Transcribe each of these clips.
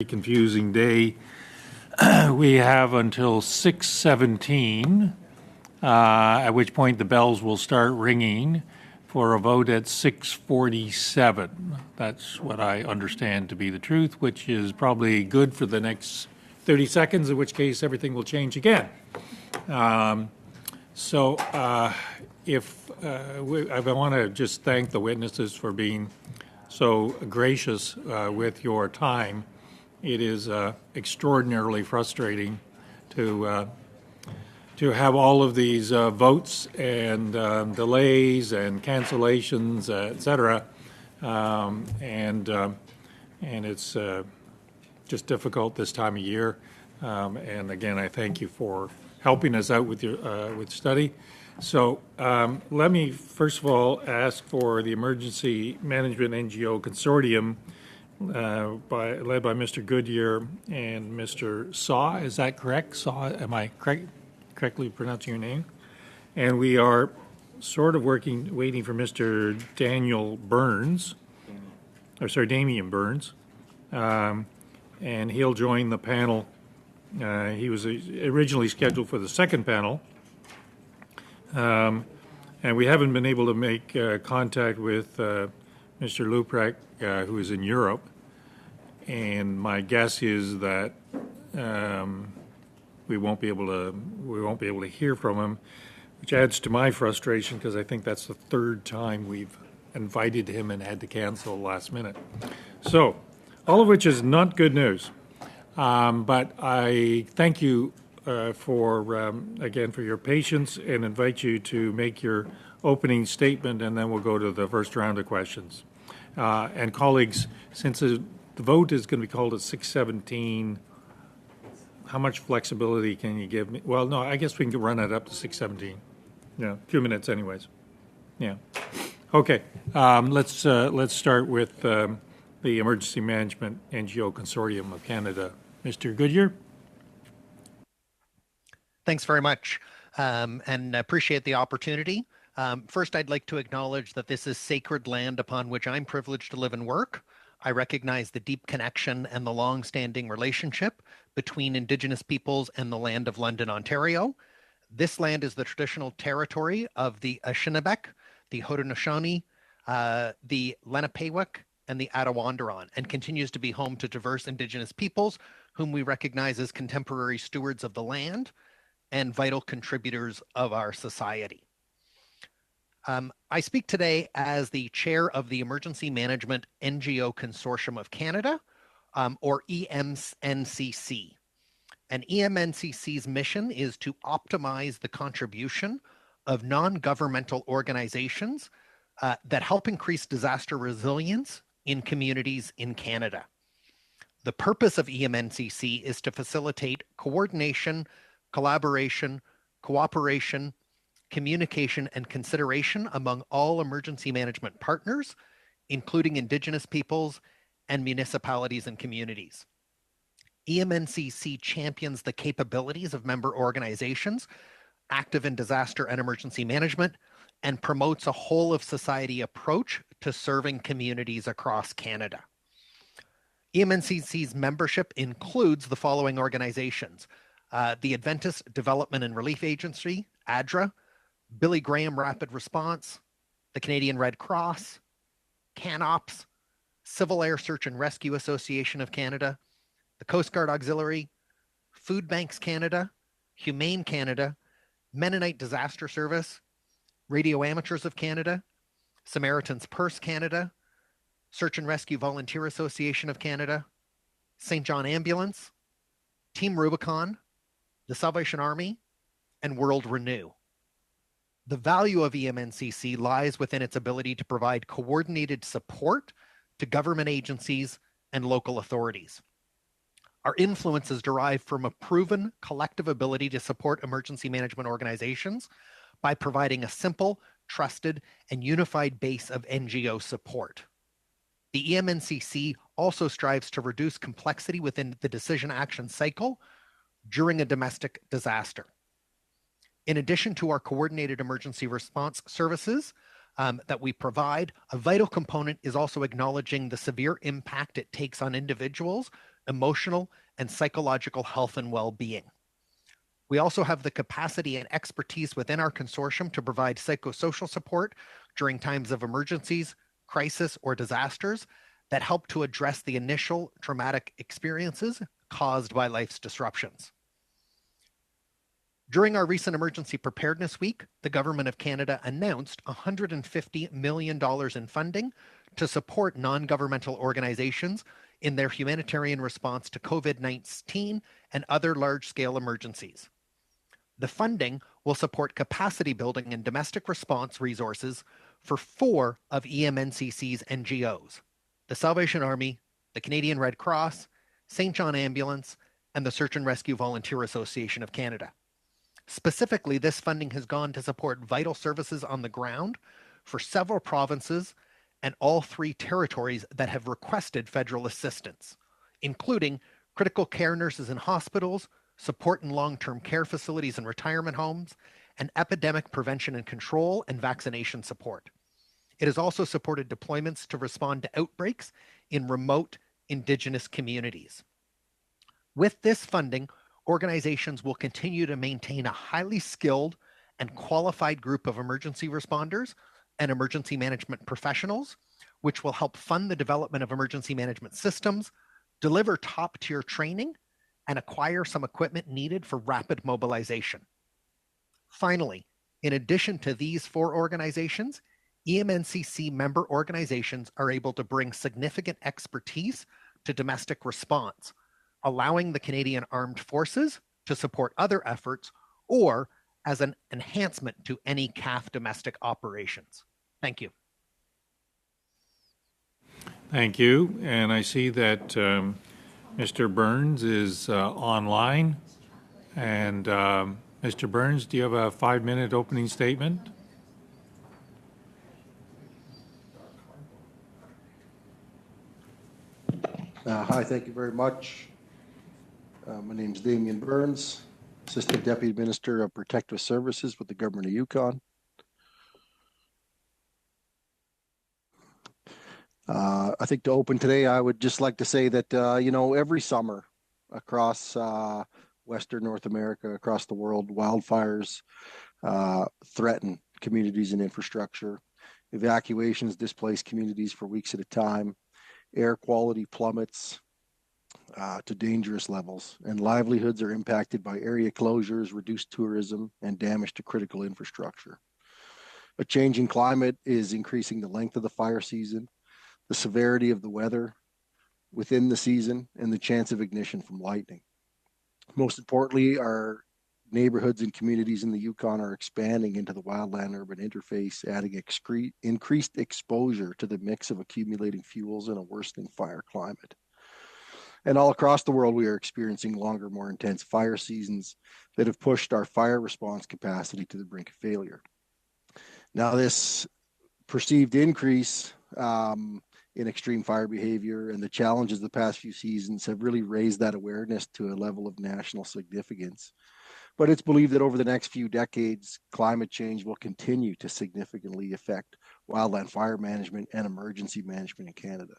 Confusing day. We have until 6:17, at which point the bells will start ringing for a vote at 6:47. That's what I understand to be the truth, which is probably good for the next 30 seconds, in which case everything will change again. I want to just thank the witnesses for being so gracious with your time. It is extraordinarily frustrating to have all of these votes and delays and cancellations, et cetera, and it's just difficult this time of year. And again, I thank you for helping us out with your study. So let me first of all ask for the Emergency Management NGO Consortium, led by Mr. Goodyear and Mr. Saw. Is that correct? Saw, am I correctly pronouncing your name? And we are sort of waiting for Mr. Damian Burns, and he'll join the panel. He was originally scheduled for the second panel, and we haven't been able to make contact with Mr. Luprecht, who is in Europe. And my guess is that we won't be able to hear from him, which adds to my frustration because I think that's the third time we've invited him and had to cancel last minute. So, all of which is not good news. But I thank you again for your patience and invite you to make your opening statement, and then we'll go to the first round of questions. And colleagues, since the vote is going to be called at 6:17, how much flexibility can you give me? Well, no, I guess we can run it up to 6:17. Yeah, a few minutes anyways. Yeah. Okay, let's start with the Emergency Management NGO Consortium of Canada. Mr. Goodyear. Thanks very much, and appreciate the opportunity. First, I'd like to acknowledge that this is sacred land upon which I'm privileged to live and work. I recognize the deep connection and the long-standing relationship between Indigenous peoples and the land of London, Ontario. This land is the traditional territory of the Anishinaabe, the Haudenosaunee, the Lenapewick, and the Attawandaron, and continues to be home to diverse Indigenous peoples whom we recognize as contemporary stewards of the land and vital contributors of our society. I speak today as the chair of the Emergency Management NGO Consortium of Canada, or EMNCC. And EMNCC's mission is to optimize the contribution of non-governmental organizations that help increase disaster resilience in communities in Canada. The purpose of EMNCC is to facilitate coordination, collaboration, cooperation, communication, and consideration among all emergency management partners, including Indigenous peoples and municipalities and communities. EMNCC champions the capabilities of member organizations active in disaster and emergency management and promotes a whole of society approach to serving communities across Canada. EMNCC's membership includes the following organizations: the Adventist Development and Relief Agency, ADRA, Billy Graham Rapid Response, the Canadian Red Cross, CanOps, Civil Air Search and Rescue Association of Canada, the Coast Guard Auxiliary, Food Banks Canada, Humane Canada, Mennonite Disaster Service, Radio Amateurs of Canada, Samaritan's Purse Canada, Search and Rescue Volunteer Association of Canada, St. John Ambulance, Team Rubicon, the Salvation Army, and World Renew. The value of EMNCC lies within its ability to provide coordinated support to government agencies and local authorities. Our influence is derived from a proven collective ability to support emergency management organizations by providing a simple, trusted, and unified base of NGO support. The EMNCC also strives to reduce complexity within the decision action cycle during a domestic disaster. In addition to our coordinated emergency response services that we provide, a vital component is also acknowledging the severe impact it takes on individuals emotional, and psychological health and well-being. We also have the capacity and expertise within our consortium to provide psychosocial support during times of emergencies, crisis, or disasters that help to address the initial traumatic experiences caused by life's disruptions. During our recent Emergency Preparedness Week, the Government of Canada announced $150 million in funding to support non-governmental organizations in their humanitarian response to COVID-19 and other large-scale emergencies. The funding will support capacity building and domestic response resources for 4 of EMNCC's NGOs, the Salvation Army, the Canadian Red Cross, St. John Ambulance, and the Search and Rescue Volunteer Association of Canada. Specifically, this funding has gone to support vital services on the ground for several provinces and all 3 territories that have requested federal assistance, including critical care nurses in hospitals, support in long-term care facilities and retirement homes, and epidemic prevention and control and vaccination support. It has also supported deployments to respond to outbreaks in remote Indigenous communities. With this funding, organizations will continue to maintain a highly skilled and qualified group of emergency responders and emergency management professionals, which will help fund the development of emergency management systems, deliver top-tier training, and acquire some equipment needed for rapid mobilization. Finally, in addition to these 4 organizations, EMNCC member organizations are able to bring significant expertise to domestic response, allowing the Canadian Armed Forces to support other efforts or as an enhancement to any CAF domestic operations. Thank you. Thank you. And I see that Mr. Burns is online. And Mr. Burns, do you have a 5-minute opening statement? Hi, thank you very much. My name is Damian Burns, Assistant Deputy Minister of Protective Services with the Government of Yukon. I think to open today, I would just like to say that, every summer across Western North America, across the world, wildfires threaten communities and infrastructure. Evacuations displace communities for weeks at a time. Air quality plummets to dangerous levels, and livelihoods are impacted by area closures, reduced tourism, and damage to critical infrastructure. A changing climate is increasing the length of the fire season, the severity of the weather within the season, and the chance of ignition from lightning. Most importantly, our neighborhoods and communities in the Yukon are expanding into the wildland-urban interface, adding increased exposure to the mix of accumulating fuels and a worsening fire climate. And all across the world, we are experiencing longer, more intense fire seasons that have pushed our fire response capacity to the brink of failure. Now, this perceived increase in extreme fire behavior and the challenges of the past few seasons have really raised that awareness to a level of national significance. But it's believed that over the next few decades, climate change will continue to significantly affect wildland fire management and emergency management in Canada.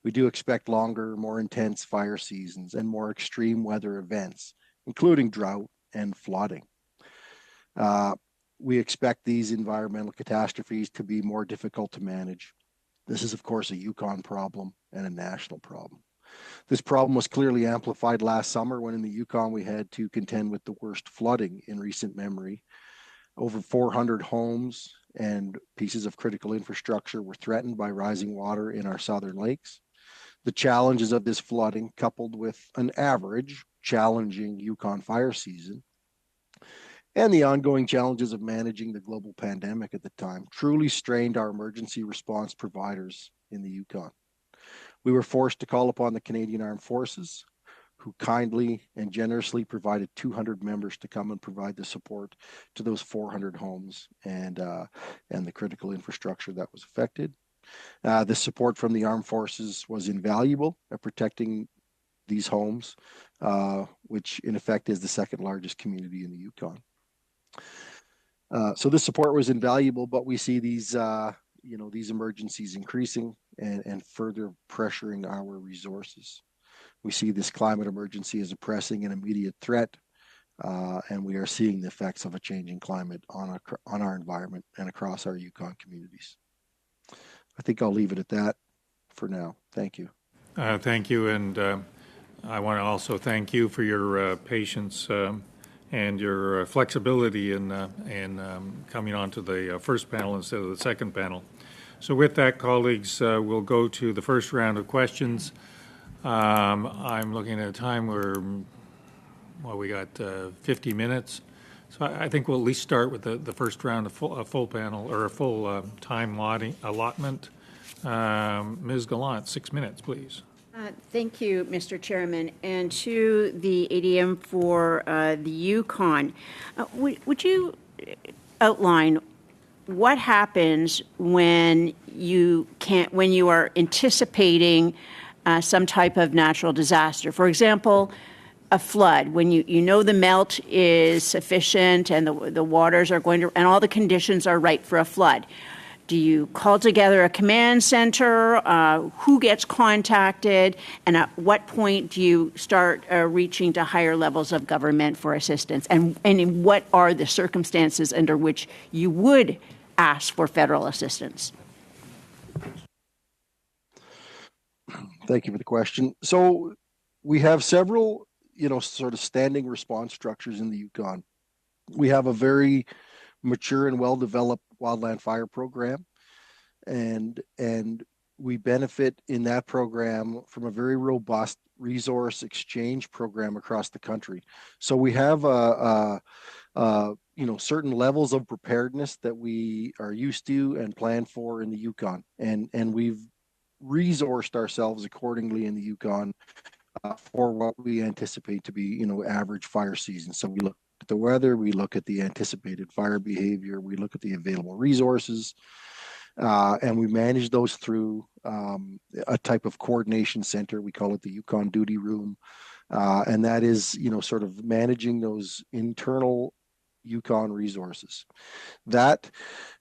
We do expect longer, more intense fire seasons and more extreme weather events, including drought and flooding. We expect these environmental catastrophes to be more difficult to manage. This is, of course, a Yukon problem and a national problem. This problem was clearly amplified last summer when in the Yukon we had to contend with the worst flooding in recent memory. Over 400 homes and pieces of critical infrastructure were threatened by rising water in our southern lakes. The challenges of this flooding, coupled with an average challenging Yukon fire season, and the ongoing challenges of managing the global pandemic at the time, truly strained our emergency response providers in the Yukon. We were forced to call upon the Canadian Armed Forces, who kindly and generously provided 200 members to come and provide the support to those 400 homes and the critical infrastructure that was affected. The support from the armed forces was invaluable at protecting these homes, which in effect is the second largest community in the Yukon. So this support was invaluable, but we see these emergencies increasing and further pressuring our resources. We see this climate emergency as a pressing and immediate threat, and we are seeing the effects of a changing climate on our environment and across our Yukon communities. I think I'll leave it at that for now. Thank you. Thank you, and I want to also thank you for your patience and your flexibility in coming on to the first panel instead of the second panel. So with that, colleagues, we'll go to the first round of questions. I'm looking at a time where, well, we got 50 minutes. So I think we'll at least start with the first round of full panel or a full time allotment. Ms. Gallant, 6 minutes, please. Thank you, Mr. Chairman. And to the ADM for the Yukon, would you outline what happens when you are anticipating some type of natural disaster? For example, a flood, when you know the melt is sufficient and the waters are going to, and all the conditions are right for a flood. Do you call together a command center? Who gets contacted? And at what point do you start reaching to higher levels of government for assistance? And in what are the circumstances under which you would ask for federal assistance? Thank you for the question. So we have several, sort of standing response structures in the Yukon. We have a very mature and well-developed wildland fire program, and we benefit in that program from a very robust resource exchange program across the country. So we have certain levels of preparedness that we are used to and plan for in the Yukon, and we've resourced ourselves accordingly in the Yukon for what we anticipate to be, average fire season. So we look at the weather, we look at the anticipated fire behavior, we look at the available resources, and we manage those through a type of coordination center. We call it the Yukon Duty Room, and that is, sort of managing those internal Yukon resources. That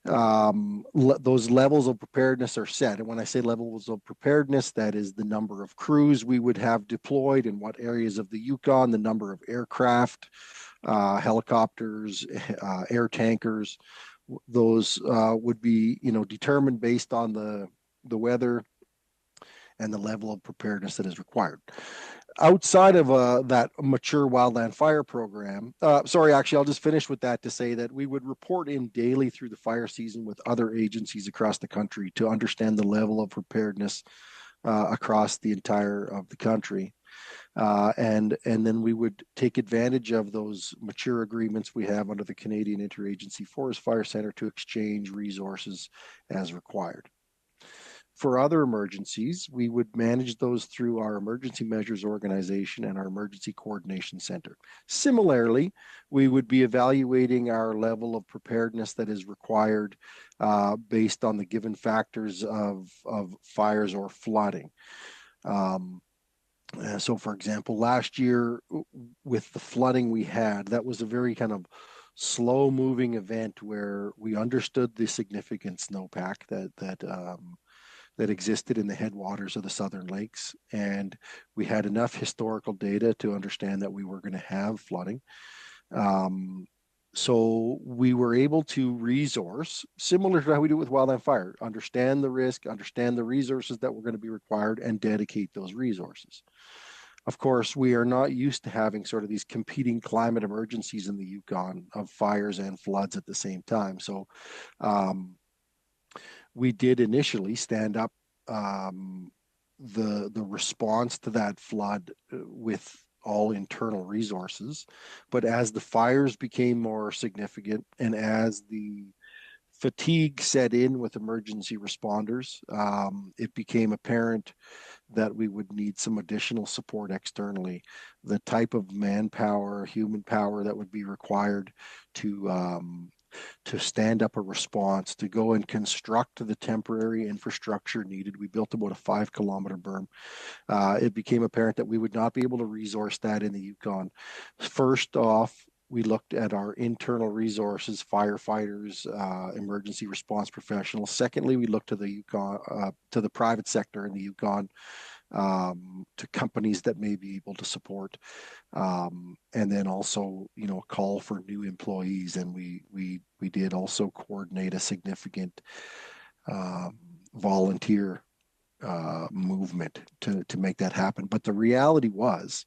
those levels of preparedness are set. And when I say levels of preparedness, that is the number of crews we would have deployed in what areas of the Yukon, the number of aircraft, helicopters, air tankers. Those would be, determined based on the weather and the level of preparedness that is required. Outside of that mature wildland fire program, I'll just finish with that to say that we would report in daily through the fire season with other agencies across the country to understand the level of preparedness across the entire of the country. And then we would take advantage of those mature agreements we have under the Canadian Interagency Forest Fire Center to exchange resources as required. For other emergencies, we would manage those through our Emergency Measures Organization and our Emergency Coordination Center. Similarly, we would be evaluating our level of preparedness that is required based on the given factors of fires or flooding. So, for example, last year with the flooding we had, that was a very kind of slow-moving event where we understood the significant snowpack that existed in the headwaters of the Southern Lakes, and we had enough historical data to understand that we were going to have flooding. So we were able to resource, similar to how we do with wildland fire, understand the risk, understand the resources that were going to be required, and dedicate those resources. Of course, we are not used to having sort of these competing climate emergencies in the Yukon of fires and floods at the same time. So we did initially stand up the response to that flood with all internal resources, but as the fires became more significant and as the fatigue set in with emergency responders, it became apparent that we would need some additional support externally. The type of manpower, human power that would be required to stand up a response, to go and construct the temporary infrastructure needed. We built about a 5-kilometer berm. It became apparent that we would not be able to resource that in the Yukon. First off, we looked at our internal resources, firefighters, emergency response professionals. Secondly, we looked to the Yukon, to the private sector in the Yukon to companies that may be able to support, and then also, call for new employees. And we did also coordinate a significant volunteer movement to make that happen. But the reality was,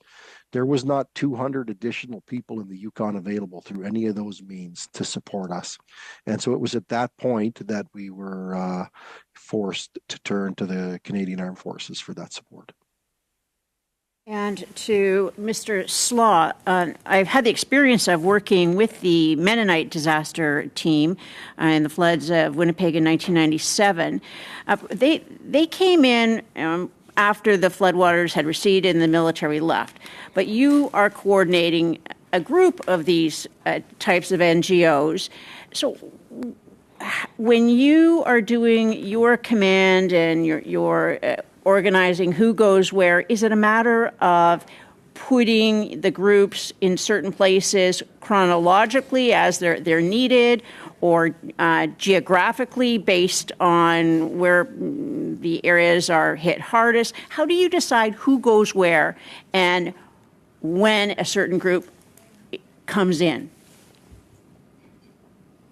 there was not 200 additional people in the Yukon available through any of those means to support us. And so it was at that point that we were forced to turn to the Canadian Armed Forces for that support. And to Mr. Slaw, I've had the experience of working with the Mennonite disaster team in the floods of Winnipeg in 1997. They came in after the floodwaters had receded and the military left. But you are coordinating a group of these types of NGOs. So when you are doing your command and your organizing who goes where, is it a matter of putting the groups in certain places chronologically as they're needed, or geographically based on where the areas are hit hardest? How do you decide who goes where and when a certain group comes in?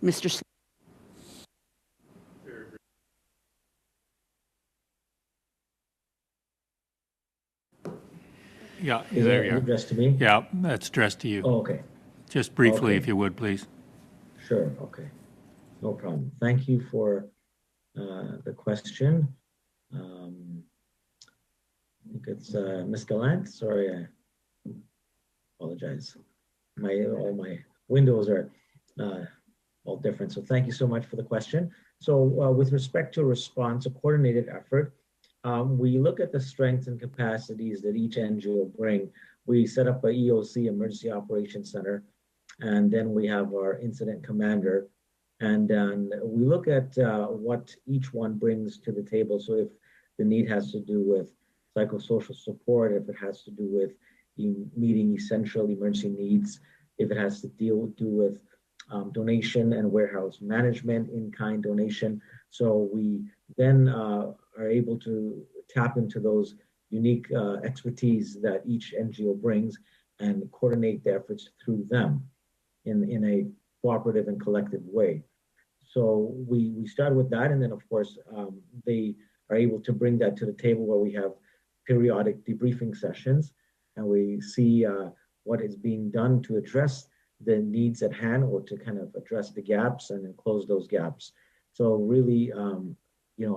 Mr. Yeah, Is there it you are. addressed to me? Yeah, that's addressed to you. Oh, okay. Just briefly, Okay. if you would, please. Sure. Okay. No problem. Thank you for the question. I think it's Ms. Gallant. Sorry, I apologize. All my windows are all different. So thank you so much for the question. So with respect to response, a coordinated effort, we look at the strengths and capacities that each NGO bring. We set up a EOC, Emergency Operations Center, and then we have our incident commander. And then we look at what each one brings to the table. So if the need has to do with psychosocial support, if it has to do with meeting essential emergency needs, if it has to do with donation and warehouse management, in-kind donation. So we then are able to tap into those unique expertise that each NGO brings and coordinate the efforts through them in a cooperative and collective way. So we start with that, and then of course they are able to bring that to the table where we have periodic debriefing sessions, and we see what is being done to address the needs at hand, or to kind of address the gaps and then close those gaps. So really,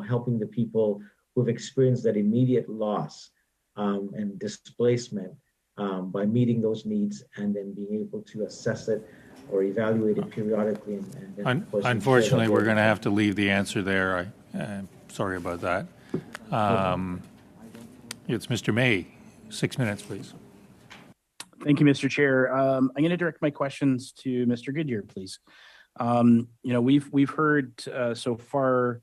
helping the people who've experienced that immediate loss and displacement by meeting those needs, and then being able to assess it or evaluate it periodically. And then, of course, Unfortunately, we're going to have to leave the answer there. I'm sorry about that. It's Mr. May. 6 minutes, please. Thank you, Mr. Chair. I'm going to direct my questions to Mr. Goodyear, please. We've heard so far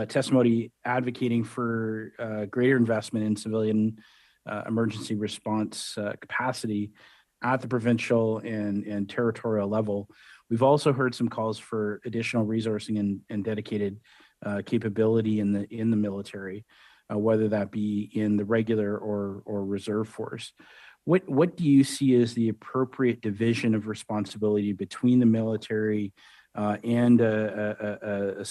testimony advocating for greater investment in civilian emergency response capacity at the provincial and territorial level. We've also heard some calls for additional resourcing and dedicated capability in the military, whether that be in the regular or reserve force. What do you see as the appropriate division of responsibility between the military and the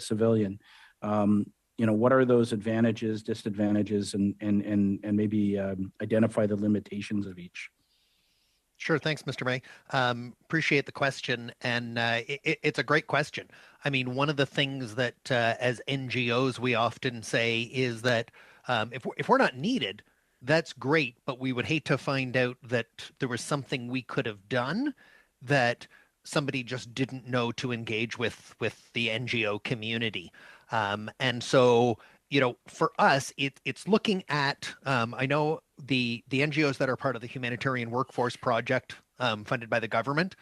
civilian? What are those advantages, disadvantages, and maybe identify the limitations of each? Sure. Thanks, Mr. May. Appreciate the question. And it's a great question. I mean, one of the things that as NGOs we often say is that if we're not needed, that's great, but we would hate to find out that there was something we could have done that somebody just didn't know to engage with the NGO community. And so, for us, it's looking at, I know the NGOs that are part of the Humanitarian Workforce Project funded by the government,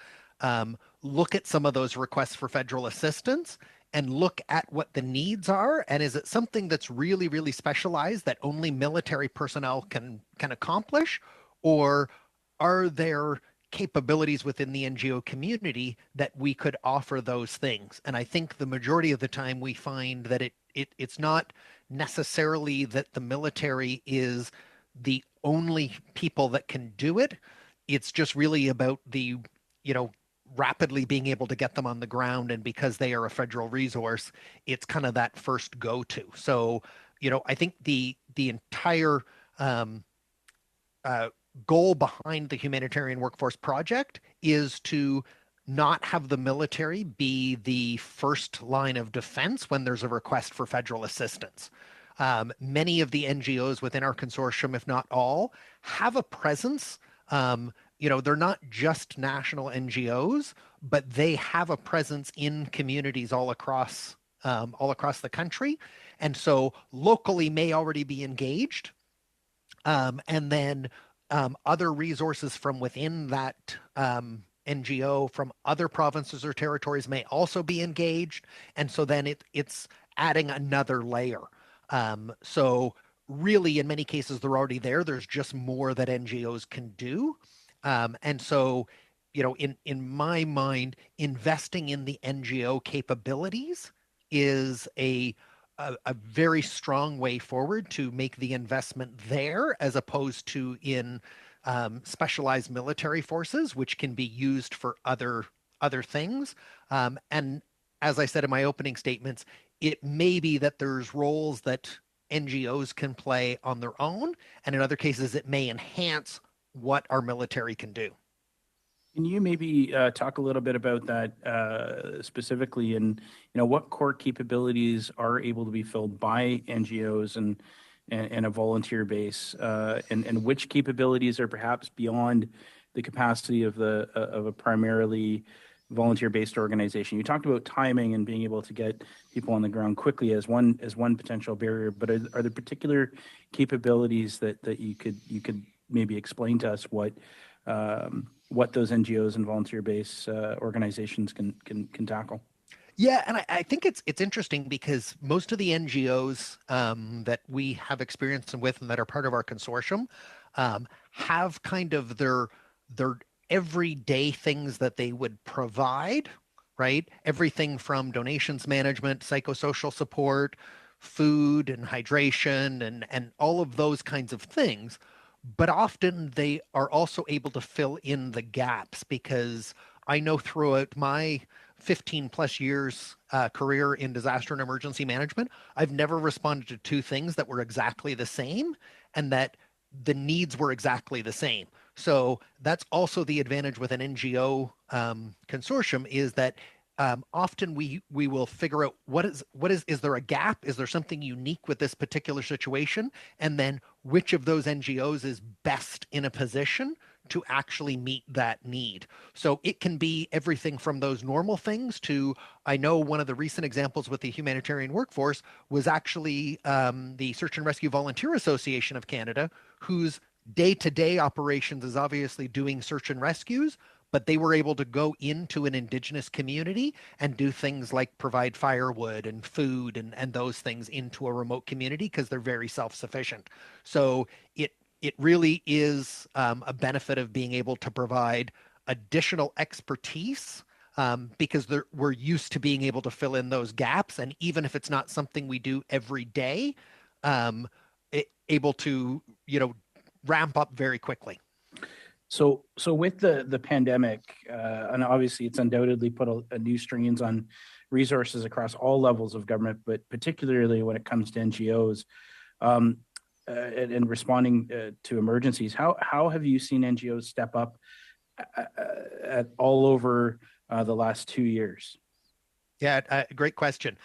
look at some of those requests for federal assistance and look at what the needs are. And is it something that's really, really specialized that only military personnel can accomplish? Or are there capabilities within the NGO community that we could offer those things? And I think the majority of the time we find that it's not necessarily that the military is the only people that can do it. It's just really about the, rapidly being able to get them on the ground. And because they are a federal resource, it's kind of that first go-to. So, I think the entire um, uh, goal behind the Humanitarian Workforce Project is to not have the military be the first line of defense when there's a request for federal assistance. Many of the NGOs within our consortium, if not all, have a presence. They're not just national NGOs, but they have a presence in communities all across the country, and so locally may already be engaged, and then other resources from within that NGO from other provinces or territories may also be engaged. And so then it's adding another layer. So really, in many cases, they're already there. There's just more that NGOs can do. And so, in my mind, investing in the NGO capabilities is a very strong way forward to make the investment there, as opposed to in specialized military forces, which can be used for other things. And as I said in my opening statements, it may be that there's roles that NGOs can play on their own, and in other cases, it may enhance what our military can do. Can you maybe talk a little bit about that specifically, and what core capabilities are able to be filled by NGOs and a volunteer base, and which capabilities are perhaps beyond the capacity of a primarily volunteer-based organization? You talked about timing and being able to get people on the ground quickly as one potential barrier, but are there particular capabilities that you could maybe explain to us what those NGOs and volunteer-based organizations can tackle? Yeah, and I think it's interesting because most of the NGOs that we have experience with and that are part of our consortium have kind of their everyday things that they would provide, right? Everything from donations management, psychosocial support, food and hydration, and all of those kinds of things. But often they are also able to fill in the gaps, because I know throughout my 15 plus years career in disaster and emergency management, I've never responded to two things that were exactly the same and that the needs were exactly the same. So that's also the advantage with an NGO consortium, is that often we will figure out what is there a gap? Is there something unique with this particular situation? And then which of those NGOs is best in a position to actually meet that need? So it can be everything from those normal things to, I know one of the recent examples with the humanitarian workforce was actually the Search and Rescue Volunteer Association of Canada, whose day-to-day operations is obviously doing search and rescues, but they were able to go into an Indigenous community and do things like provide firewood and food and those things into a remote community because they're very self-sufficient. So it really is a benefit of being able to provide additional expertise, because we're used to being able to fill in those gaps. And even if it's not something we do every day, able to, ramp up very quickly. So with the pandemic, and obviously it's undoubtedly put a new strains on resources across all levels of government, but particularly when it comes to NGOs, and responding to emergencies. How have you seen NGOs step up at all over the last 2 years? Yeah, great question.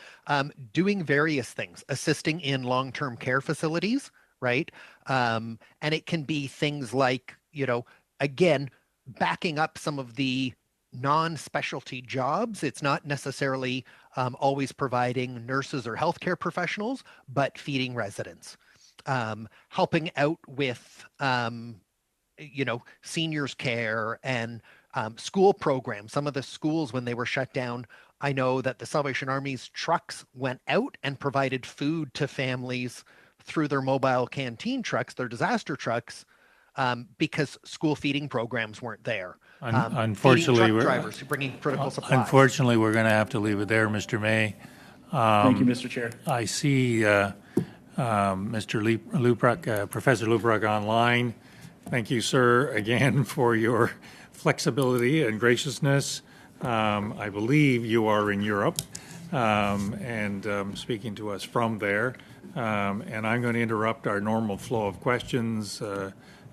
Doing various things, assisting in long-term care facilities, right? And it can be things like, again, backing up some of the non-specialty jobs. It's not necessarily always providing nurses or healthcare professionals, but feeding residents, helping out with, seniors care and school programs. Some of the schools, when they were shut down, I know that the Salvation Army's trucks went out and provided food to families through their mobile canteen trucks, their disaster trucks, because school feeding programs weren't there. Unfortunately, truck drivers bringing critical supplies. Unfortunately, we're going to have to leave it there, Mr. May. Thank you, Mr. Chair. I see Mr. Lupruk, Professor Lupruk online. Thank you, sir, again for your flexibility and graciousness. I believe you are in Europe and speaking to us from there. And I'm going to interrupt our normal flow of questions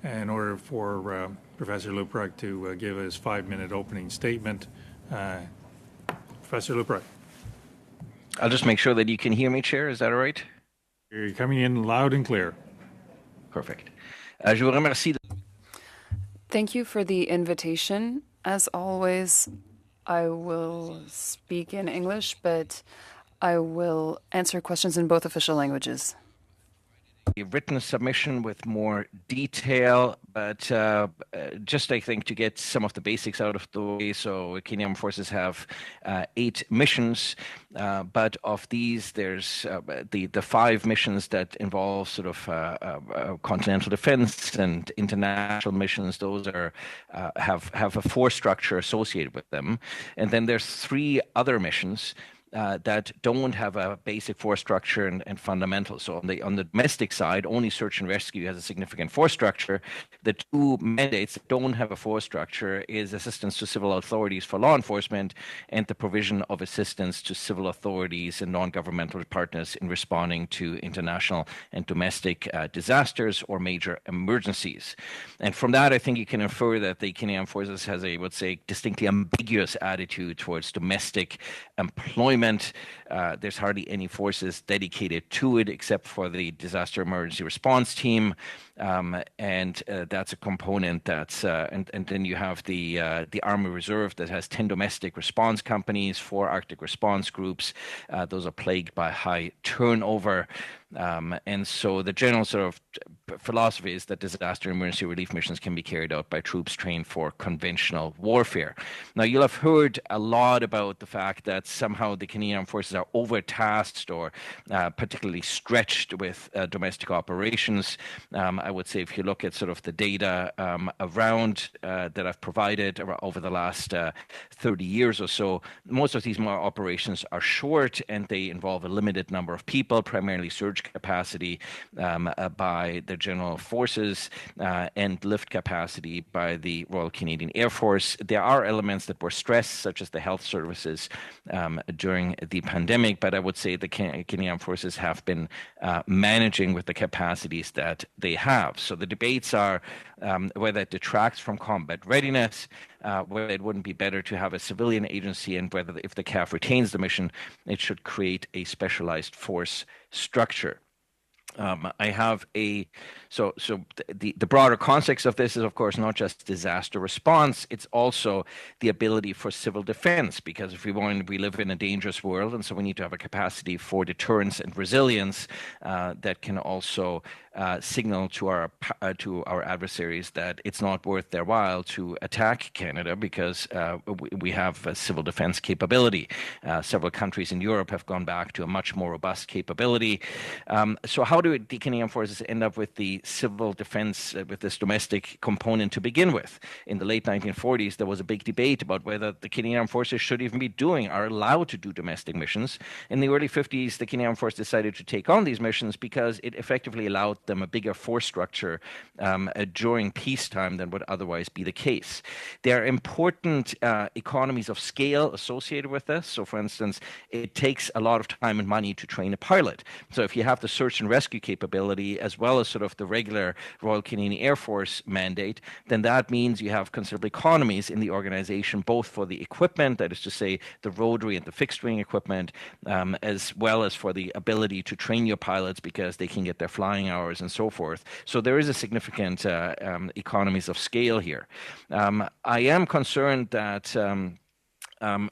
in order for Professor Lupruk to give his 5-minute opening statement. Professor Lupruk. I'll just make sure that you can hear me, Chair. Is that all right? You're coming in loud and clear. Perfect. Je vous remercie. Thank you for the invitation. As always, I will speak in English, but I will answer questions in both official languages. A written submission with more detail, but just I think to get some of the basics out of the way. So Kenyan Armed Forces have 8 missions, but of these, there's the 5 missions that involve sort of continental defense and international missions. Those are have a force structure associated with them, and then there's 3 other missions that don't have a basic force structure and fundamentals. So on the domestic side, only search and rescue has a significant force structure. The 2 mandates that don't have a force structure is assistance to civil authorities for law enforcement and the provision of assistance to civil authorities and non-governmental partners in responding to international and domestic disasters or major emergencies. And from that, I think you can infer that the Kenyan Armed Forces has a, I would say, distinctly ambiguous attitude towards domestic employment. There's hardly any forces dedicated to it except for the disaster emergency response team, and that's a component that's and then you have the Army Reserve that has 10 domestic response companies, 4 Arctic response groups. Those are plagued by high turnover. And so the general sort of philosophy is that disaster emergency relief missions can be carried out by troops trained for conventional warfare. Now, you'll have heard a lot about the fact that somehow the Canadian Armed Forces are overtasked or particularly stretched with domestic operations. I would say if you look at sort of the data around that I've provided over the last 30 years or so, most of these operations are short and they involve a limited number of people, primarily surge capacity by the general forces and lift capacity by the Royal Canadian Air Force. There are elements that were stressed, such as the health services during the pandemic, but I would say the Canadian Armed Forces have been managing with the capacities that they have. So the debates are whether it detracts from combat readiness, whether it wouldn't be better to have a civilian agency, and whether if the CAF retains the mission, it should create a specialized force structure. I have the broader context of this is, of course, not just disaster response, it's also the ability for civil defense, because if we live in a dangerous world, and so we need to have a capacity for deterrence and resilience that can also signal to our adversaries that it's not worth their while to attack Canada because we have a civil defense capability. Several countries in Europe have gone back to a much more robust capability. So how do the Canadian Forces end up with the civil defense, with this domestic component to begin with? In the late 1940s, there was a big debate about whether the Canadian Armed Forces should even be are allowed to do domestic missions. In the early 50s, the Canadian Armed Forces decided to take on these missions because it effectively allowed them a bigger force structure during peacetime than would otherwise be the case. There are important economies of scale associated with this. So, for instance, it takes a lot of time and money to train a pilot. So if you have the search and rescue capability as well as sort of the regular Royal Canadian Air Force mandate, then that means you have considerable economies in the organization, both for the equipment, that is to say the rotary and the fixed wing equipment, as well as for the ability to train your pilots because they can get their flying hours and so forth. So there is a significant economies of scale here. I am concerned that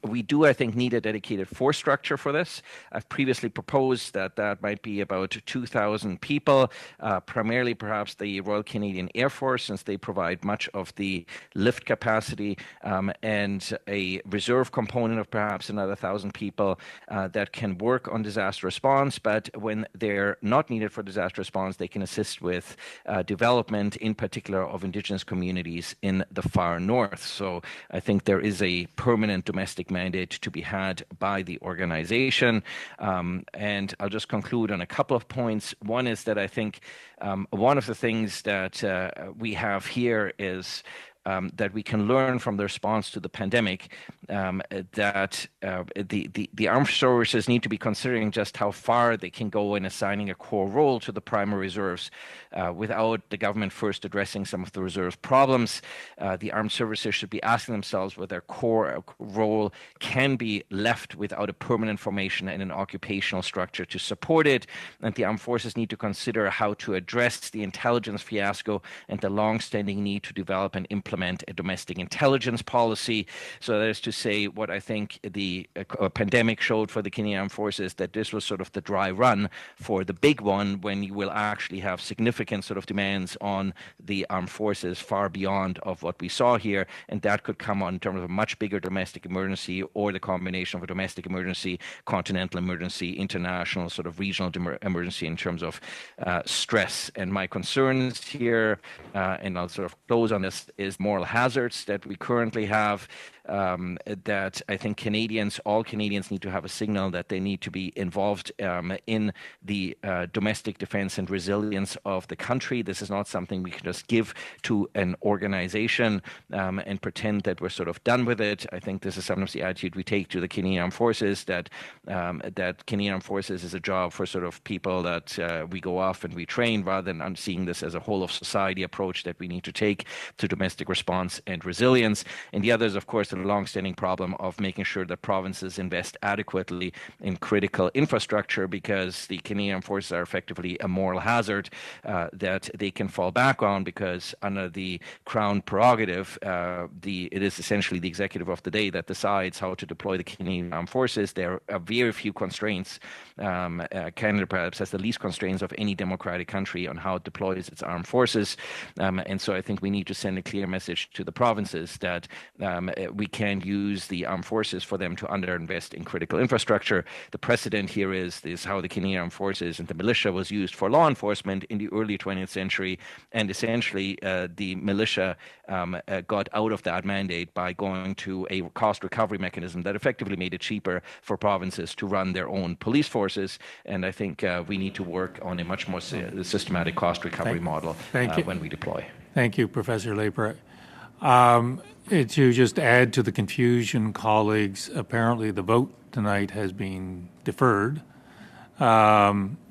we do, I think, need a dedicated force structure for this. I've previously proposed that might be about 2,000 people, primarily perhaps the Royal Canadian Air Force, since they provide much of the lift capacity, and a reserve component of perhaps another 1,000 people that can work on disaster response. But when they're not needed for disaster response, they can assist with development, in particular of Indigenous communities in the far north. So I think there is a permanent domestic mandate to be had by the organization. And I'll just conclude on a couple of points. One is that I think one of the things that we have here is that we can learn from the response to the pandemic, that the armed forces need to be considering just how far they can go in assigning a core role to the primary reserves without the government first addressing some of the reserve problems. The armed services should be asking themselves whether their core role can be left without a permanent formation and an occupational structure to support it. And the armed forces need to consider how to address the intelligence fiasco and the long-standing need to develop and implement a domestic intelligence policy. So that is to say, what I think the pandemic showed for the Canadian Armed Forces, that this was sort of the dry run for the big one, when you will actually have significant sort of demands on the armed forces far beyond of what we saw here. And that could come on in terms of a much bigger domestic emergency, or the combination of a domestic emergency, continental emergency, international sort of regional emergency in terms of stress. And my concerns here, and I'll sort of close on this, is moral hazards that we currently have, that I think all Canadians need to have a signal that they need to be involved in the domestic defense and resilience of the country. This is not something we can just give to an organization and pretend that we're sort of done with it. I think this is sometimes the attitude we take to the Canadian Armed Forces, that Canadian Armed Forces is a job for sort of people that we go off and we train, rather than seeing this as a whole of society approach that we need to take to domestic response and resilience. And the other is, of course, the long-standing problem of making sure that provinces invest adequately in critical infrastructure, because the Canadian Forces are effectively a moral hazard that they can fall back on, because under the Crown prerogative, it is essentially the executive of the day that decides how to deploy the Canadian Armed Forces. There are very few constraints. Canada perhaps has the least constraints of any democratic country on how it deploys its armed forces. And so I think we need to send a clear message to the provinces that we can use the armed forces for them to underinvest in critical infrastructure. The precedent here is how the Canadian Armed Forces and the militia was used for law enforcement in the early 20th century, and essentially the militia got out of that mandate by going to a cost recovery mechanism that effectively made it cheaper for provinces to run their own police forces. And I think we need to work on a much more systematic cost recovery model when we deploy. Thank you, Professor Leper. To just add to the confusion, colleagues, apparently the vote tonight has been deferred,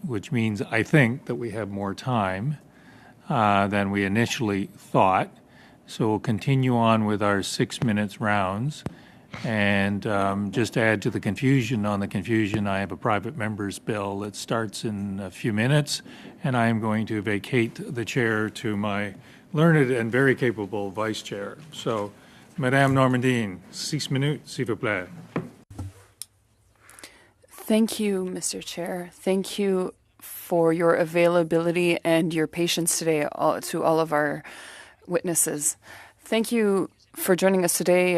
which means I think that we have more time than we initially thought. So we'll continue on with our 6 minutes rounds. And just to add to the confusion, I have a private member's bill that starts in a few minutes, and I am going to vacate the chair to my learned and very capable vice chair. So, Madame Normandine, 6 minutes, s'il vous plaît. Thank you, Mr. Chair. Thank you for your availability and your patience today to all of our witnesses. Thank you for joining us today,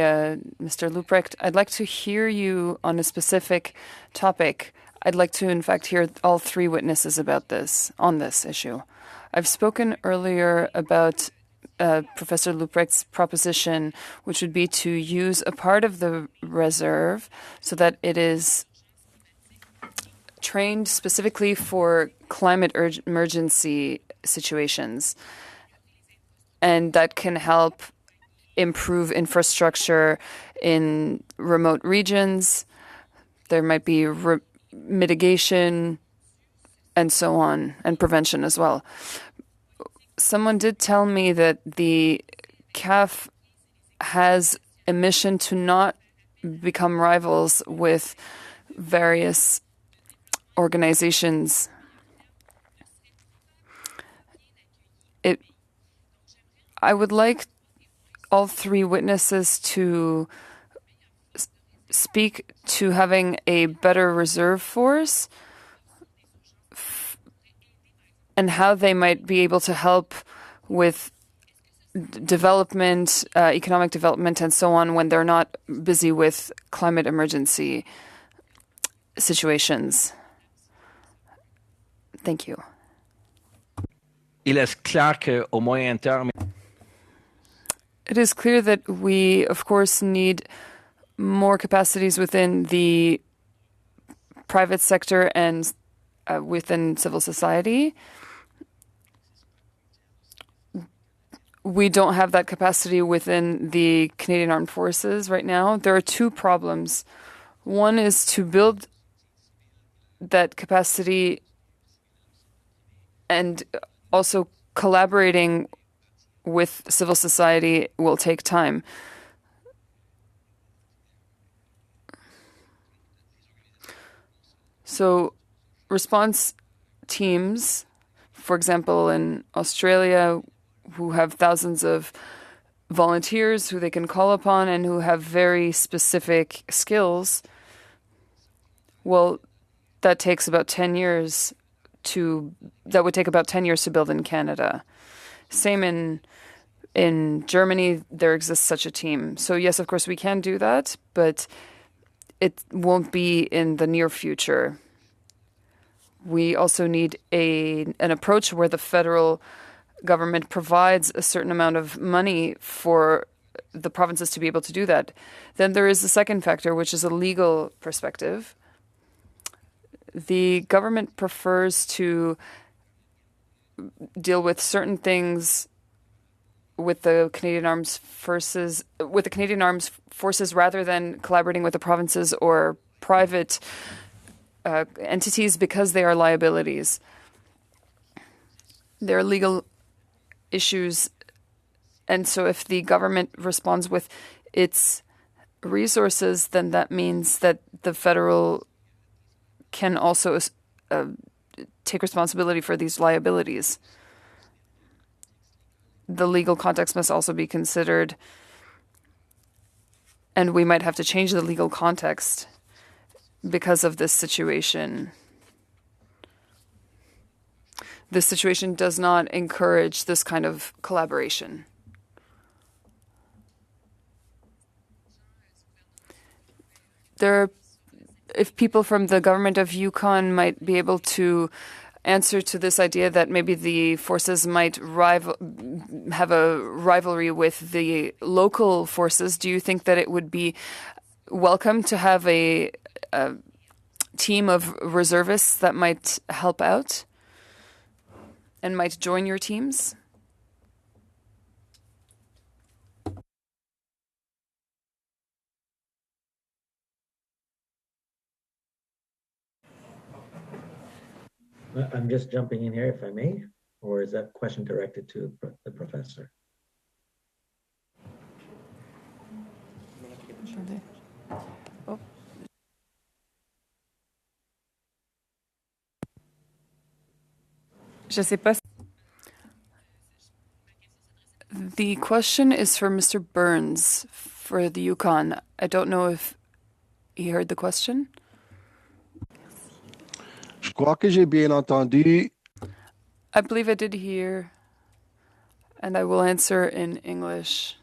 Mr. Luprecht. I'd like to hear you on a specific topic. I'd like to, in fact, hear all three witnesses on this issue. I've spoken earlier about Professor Luprecht's proposition, which would be to use a part of the reserve so that it is trained specifically for climate emergency situations, and that can help improve infrastructure in remote regions. There might be mitigation and so on, and prevention as well. Someone did tell me that the CAF has a mission to not become rivals with various organizations. I would like all three witnesses to speak to having a better reserve force and how they might be able to help with development, economic development, and so on when they're not busy with climate emergency situations. Thank you. Il est clair qu'au moyen terme, it is clear that we, of course, need more capacities within the private sector and within civil society. We don't have that capacity within the Canadian Armed Forces right now. There are two problems. One is to build that capacity, and also collaborating with civil society will take time. So response teams, for example, in Australia, who have thousands of volunteers who they can call upon and who have very specific skills, well, that takes about 10 years that would take about 10 years to build in Canada. Same in Germany, there exists such a team. So yes, of course we can do that, but it won't be in the near future. We also need an approach where the federal government provides a certain amount of money for the provinces to be able to do that. Then there is the second factor, which is a legal perspective. The government prefers to deal with certain things with the Canadian Armed Forces, rather than collaborating with the provinces or private entities, because they are liabilities. There are legal issues, and so if the government responds with its resources, then that means that the federal can also take responsibility for these liabilities. The legal context must also be considered, and we might have to change the legal context because of this situation. This situation does not encourage this kind of collaboration. If people from the government of Yukon might be able to answer to this idea that maybe the forces might have a rivalry with the local forces, do you think that it would be welcome to have a team of reservists that might help out and might join your teams? I'm just jumping in here, if I may, or is that question directed to the professor? Je sais pas. The question is for Mr. Burns for the Yukon. I don't know if he heard the question. Je crois que j'ai bien entendu. I believe I did hear, and I will answer in English.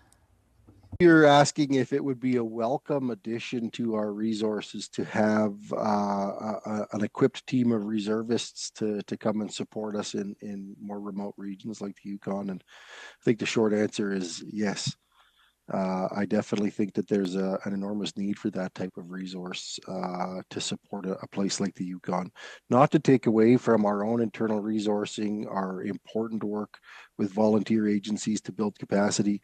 You're asking if it would be a welcome addition to our resources to have an equipped team of reservists to come and support us in more remote regions like the Yukon. And I think the short answer is yes. I definitely think that there's an enormous need for that type of resource to support a place like the Yukon. Not to take away from our own internal resourcing, our important work with volunteer agencies to build capacity,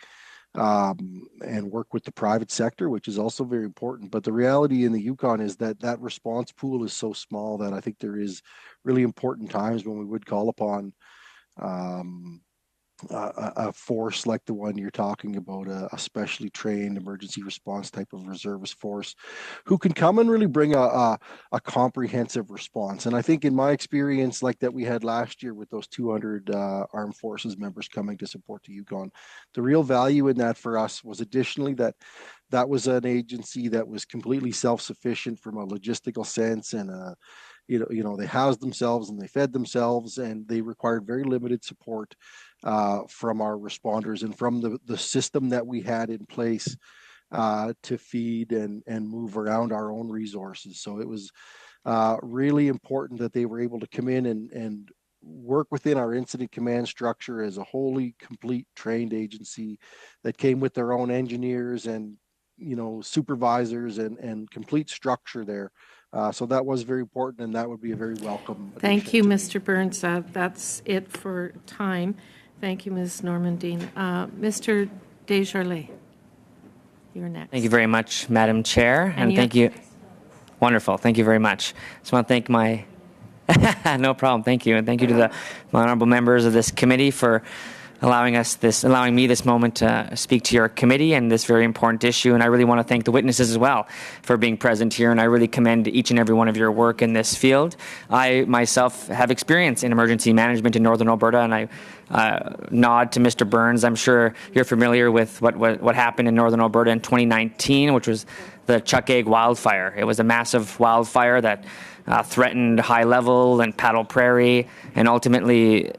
and work with the private sector, which is also very important. But the reality in the Yukon is that that response pool is so small that I think there is really important times when we would call upon a force like the one you're talking about, a specially trained emergency response type of reservist force who can come and really bring a comprehensive response. And I think in my experience, like that we had last year with those 200 armed forces members coming to support the Yukon, the real value in that for us was additionally that was an agency that was completely self-sufficient from a logistical sense, and they housed themselves and they fed themselves, and they required very limited support from our responders and from the system that we had in place to feed and move around our own resources. So it was really important that they were able to come in and work within our incident command structure as a wholly complete trained agency that came with their own engineers and supervisors and complete structure there. So that was very important, and that would be a very welcome. Thank you, Mr. Burns. That's it for time. Thank you, Ms. Normandine. Mr. Desjardins, you're next. Thank you very much, Madam Chair, and thank you. Wonderful. Thank you very much. Just want to thank my. No problem. Thank you, and thank you to the honorable members of this committee for allowing me this moment to speak to your committee and this very important issue. And I really want to thank the witnesses as well for being present here. And I really commend each and every one of your work in this field. I myself have experience in emergency management in Northern Alberta, and I nod to Mr. Burns. I'm sure you're familiar with what happened in Northern Alberta in 2019, which was the Chuckegg wildfire. It was a massive wildfire that threatened High Level and Paddle Prairie, and ultimately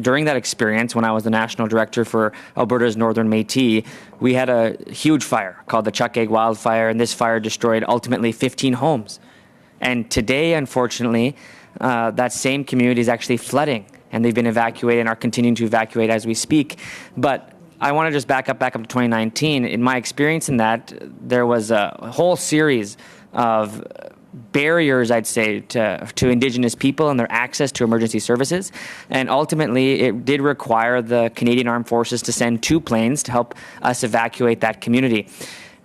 during that experience, when I was the national director for Alberta's Northern Métis, we had a huge fire called the Chuckegg wildfire, and this fire destroyed ultimately 15 homes. And today, unfortunately, that same community is actually flooding, and they've been evacuated and are continuing to evacuate as we speak. But I want to just back up to 2019. In my experience in that, there was a whole series of barriers, I'd say, to Indigenous people and their access to emergency services. And ultimately, it did require the Canadian Armed Forces to send 2 planes to help us evacuate that community.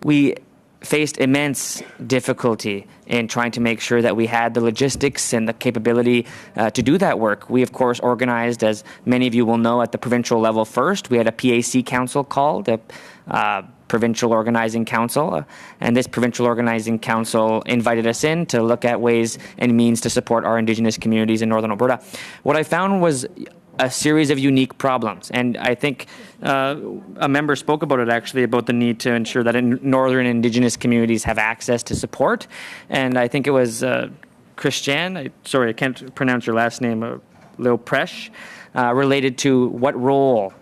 We faced immense difficulty in trying to make sure that we had the logistics and the capability to do that work. We, of course, organized, as many of you will know, at the provincial level first. We had a PAC council called, Provincial Organizing Council, and this Provincial Organizing Council invited us in to look at ways and means to support our Indigenous communities in Northern Alberta. What I found was a series of unique problems, and I think a member spoke about it actually, about the need to ensure that Northern Indigenous communities have access to support, and I think it was Christian, I can't pronounce your last name, Lil Presh, related to what role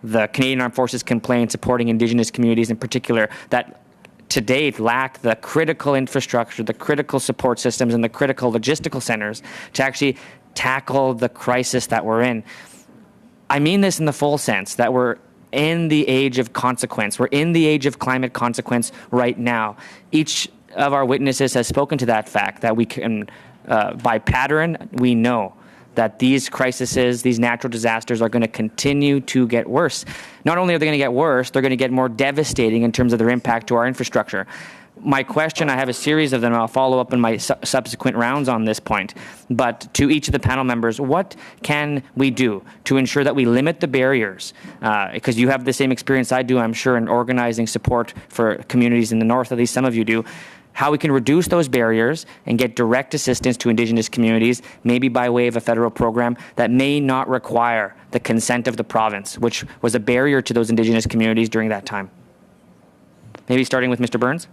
the Canadian Armed Forces can play in supporting Indigenous communities in particular that to date lack the critical infrastructure, the critical support systems, and the critical logistical centers to actually tackle the crisis that we're in. I mean this in the full sense, that we're in the age of consequence. We're in the age of climate consequence right now. Each of our witnesses has spoken to that fact, that we can, by pattern, we know that these crises, these natural disasters are going to continue to get worse. Not only are they going to get worse, they're going to get more devastating in terms of their impact to our infrastructure. My question, I have a series of them, I'll follow up in my subsequent rounds on this point, but to each of the panel members, what can we do to ensure that we limit the barriers? Because you have the same experience I do, I'm sure, in organizing support for communities in the north, at least some of you do. How we can reduce those barriers and get direct assistance to Indigenous communities, maybe by way of a federal program that may not require the consent of the province, which was a barrier to those Indigenous communities during that time. Maybe starting with Mr. Burns?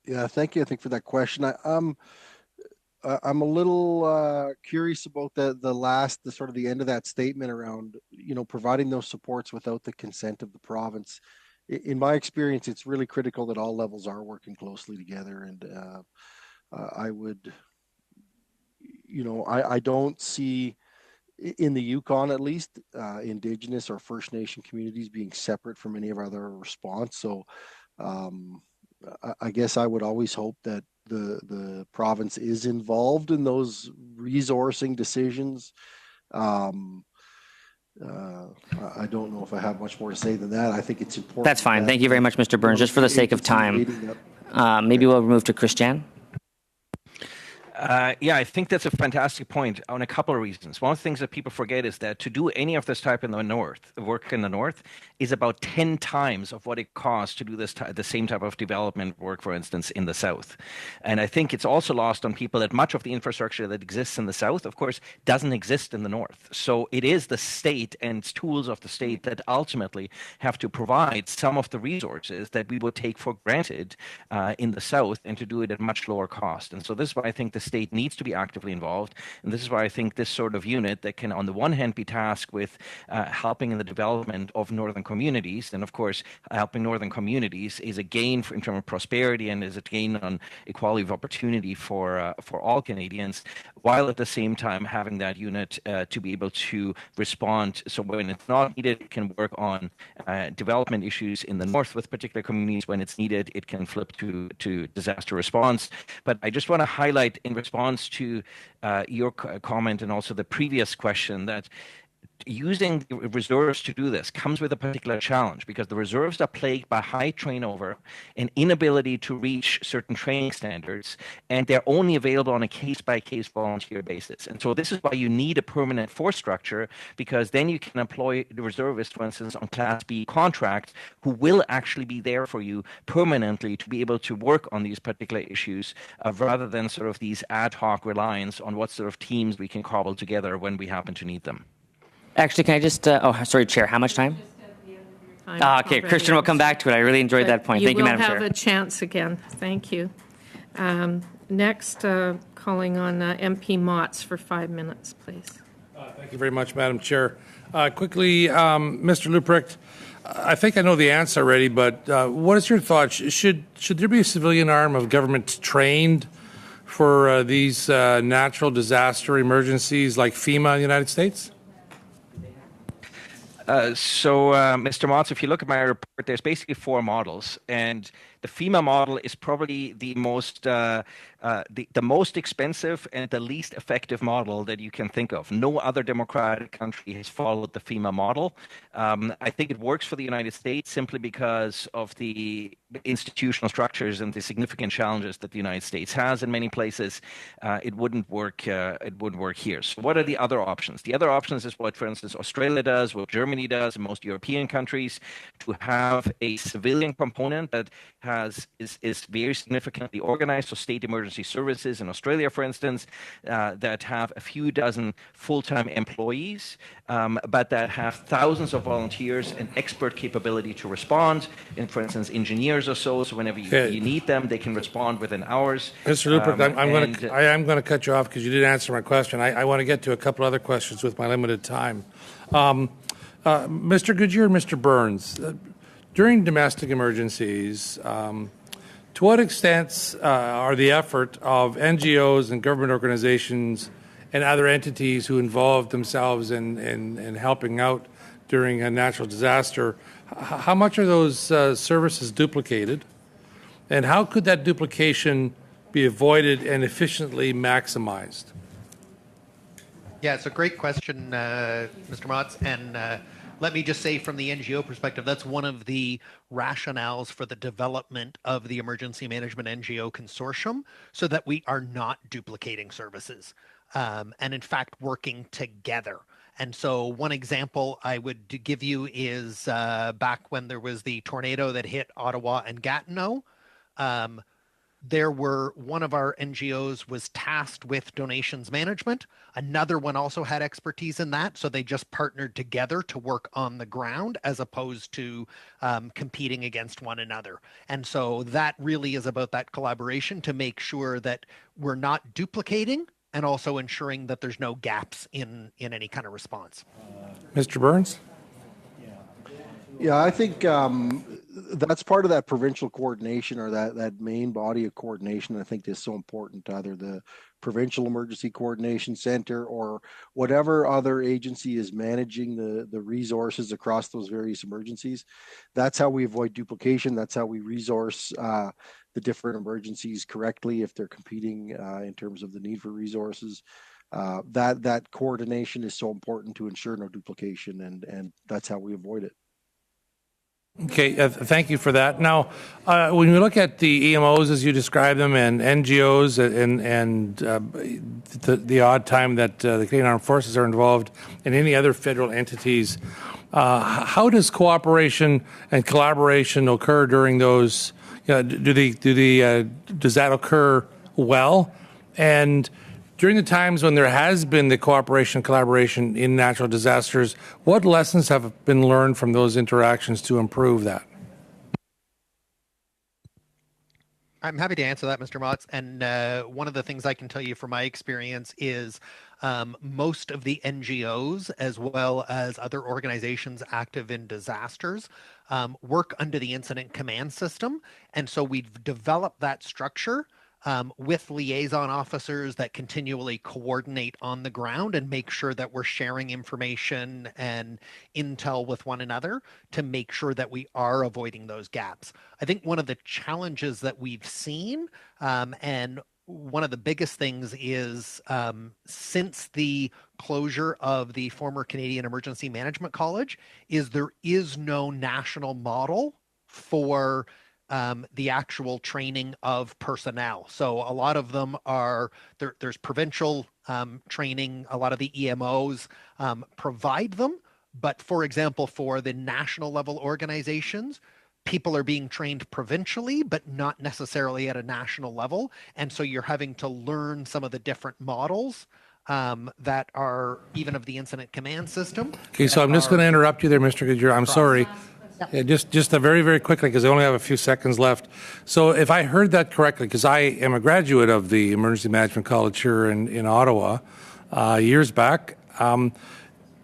Yeah, thank you. I think for that question. I'm a little curious about the sort of the end of that statement around, providing those supports without the consent of the province. In my experience, it's really critical that all levels are working closely together. And I would, I don't see in the Yukon, at least, Indigenous or First Nation communities being separate from any of our other response. So I guess I would always hope that the province is involved in those resourcing decisions. I don't know if I have much more to say than that. I think it's important. That's fine. Thank you very much, Mr. Burns. Just for the sake of time, maybe we'll move to Christian. Yeah, I think that's a fantastic point on a couple of reasons. One of the things that people forget is that to do any of this type in the north, work in the north, is about 10 times of what it costs to do the same type of development work, for instance, in the south. And I think it's also lost on people that much of the infrastructure that exists in the south, of course, doesn't exist in the north. So it is the state and tools of the state that ultimately have to provide some of the resources that we would take for granted in the south, and to do it at much lower cost. And so this is why I think the state needs to be actively involved. And this is why I think this sort of unit that can, on the one hand, be tasked with helping in the development of northern communities, and of course, helping northern communities is a gain in terms of prosperity and is a gain on equality of opportunity for all Canadians, while at the same time having that unit to be able to respond. So when it's not needed, it can work on development issues in the north with particular communities. When it's needed, it can flip to disaster response. But I just want to highlight in response to your comment and also the previous question that using the reserves to do this comes with a particular challenge, because the reserves are plagued by high turnover and inability to reach certain training standards, and they're only available on a case-by-case volunteer basis. And so this is why you need a permanent force structure, because then you can employ the reservists, for instance, on Class B contracts, who will actually be there for you permanently to be able to work on these particular issues, rather than sort of these ad hoc reliance on what sort of teams we can cobble together when we happen to need them. Actually, can I just, sorry, Chair, how much time? Okay, Already. Christian will come back to it. I really enjoyed that point. Thank you, Madam Chair. You will have a chance again. Thank you. Next, calling on MP Motts for 5 minutes, please. Thank you very much, Madam Chair. Quickly, Mr. Luprecht, I think I know the answer already, but what is your thought? Should there be a civilian arm of government trained for these natural disaster emergencies like FEMA in the United States? Mr. Motts, if you look at my report, there's basically 4 models, and the FEMA model is probably the most expensive and the least effective model that you can think of. No other democratic country has followed the FEMA model. I think it works for the United States simply because of the institutional structures and the significant challenges that the United States has in many places. It wouldn't work. It wouldn't work here. So, what are the other options? The other options is what, for instance, Australia does, what Germany does, and most European countries, to have a civilian component that is very significantly organized. So state emergency services in Australia, for instance, that have a few dozen full-time employees, but that have thousands of volunteers and expert capability to respond. And for instance, engineers or so whenever you need them, they can respond within hours. Mr. Luprecht, I am going to cut you off because you didn't answer my question. I want to get to a couple other questions with my limited time. Mr. Goodyear, Mr. Burns, during domestic emergencies, to what extent are the effort of NGOs and government organizations and other entities who involve themselves in helping out during a natural disaster, how much are those services duplicated? And how could that duplication be avoided and efficiently maximized? Yeah, it's a great question, Mr. Motts, and let me just say from the NGO perspective, that's one of the rationales for the development of the Emergency Management NGO Consortium, so that we are not duplicating services and in fact working together. And so one example I would give you is back when there was the tornado that hit Ottawa and Gatineau. One of our NGOs was tasked with donations management. Another one also had expertise in that. So they just partnered together to work on the ground as opposed to competing against one another. And so that really is about that collaboration to make sure that we're not duplicating and also ensuring that there's no gaps in any kind of response. Mr. Burns? Yeah, I think that's part of that provincial coordination, or that main body of coordination. I think is so important to either the Provincial Emergency Coordination Center or whatever other agency is managing the resources across those various emergencies. That's how we avoid duplication. That's how we resource the different emergencies correctly if they're competing in terms of the need for resources. That coordination is so important to ensure no duplication, and that's how we avoid it. Okay, thank you for that. Now, when you look at the EMOs as you describe them, and NGOs, and the odd time that the Canadian Armed Forces are involved, and any other federal entities, how does cooperation and collaboration occur during those? Does that occur well? And during the times when there has been the cooperation and collaboration in natural disasters, what lessons have been learned from those interactions to improve that? I'm happy to answer that, Mr. Motz. And one of the things I can tell you from my experience is most of the NGOs, as well as other organizations active in disasters, work under the incident command system. And so we've developed that structure with liaison officers that continually coordinate on the ground and make sure that we're sharing information and intel with one another to make sure that we are avoiding those gaps. I think one of the challenges that we've seen, and one of the biggest things is since the closure of the former Canadian Emergency Management College, is there is no national model for the actual training of personnel. So a lot of them are there's provincial training. A lot of the EMOs provide them, but for example, for the national level organizations, people are being trained provincially, but not necessarily at a national level. And so you're having to learn some of the different models that are even of the incident command system. Okay, so I'm just going to interrupt you there, Mr. Goodyear. I'm sorry. Yeah, just a very, very quickly, because I only have a few seconds left. So if I heard that correctly, because I am a graduate of the Emergency Management College here in Ottawa years back,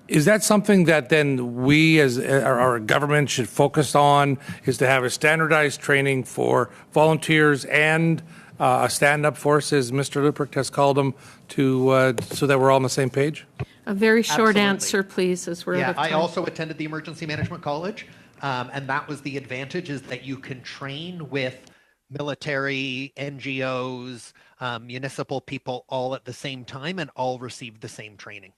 is that something that then we as our government should focus on, is to have a standardized training for volunteers and a stand-up force, as Mr. Luprecht has called them, to so that we're all on the same page? A very short Absolutely. answer, please, as we're out of time. I also attended the Emergency Management College, and that was the advantage, is that you can train with military, NGOs, municipal people all at the same time and all receive the same training.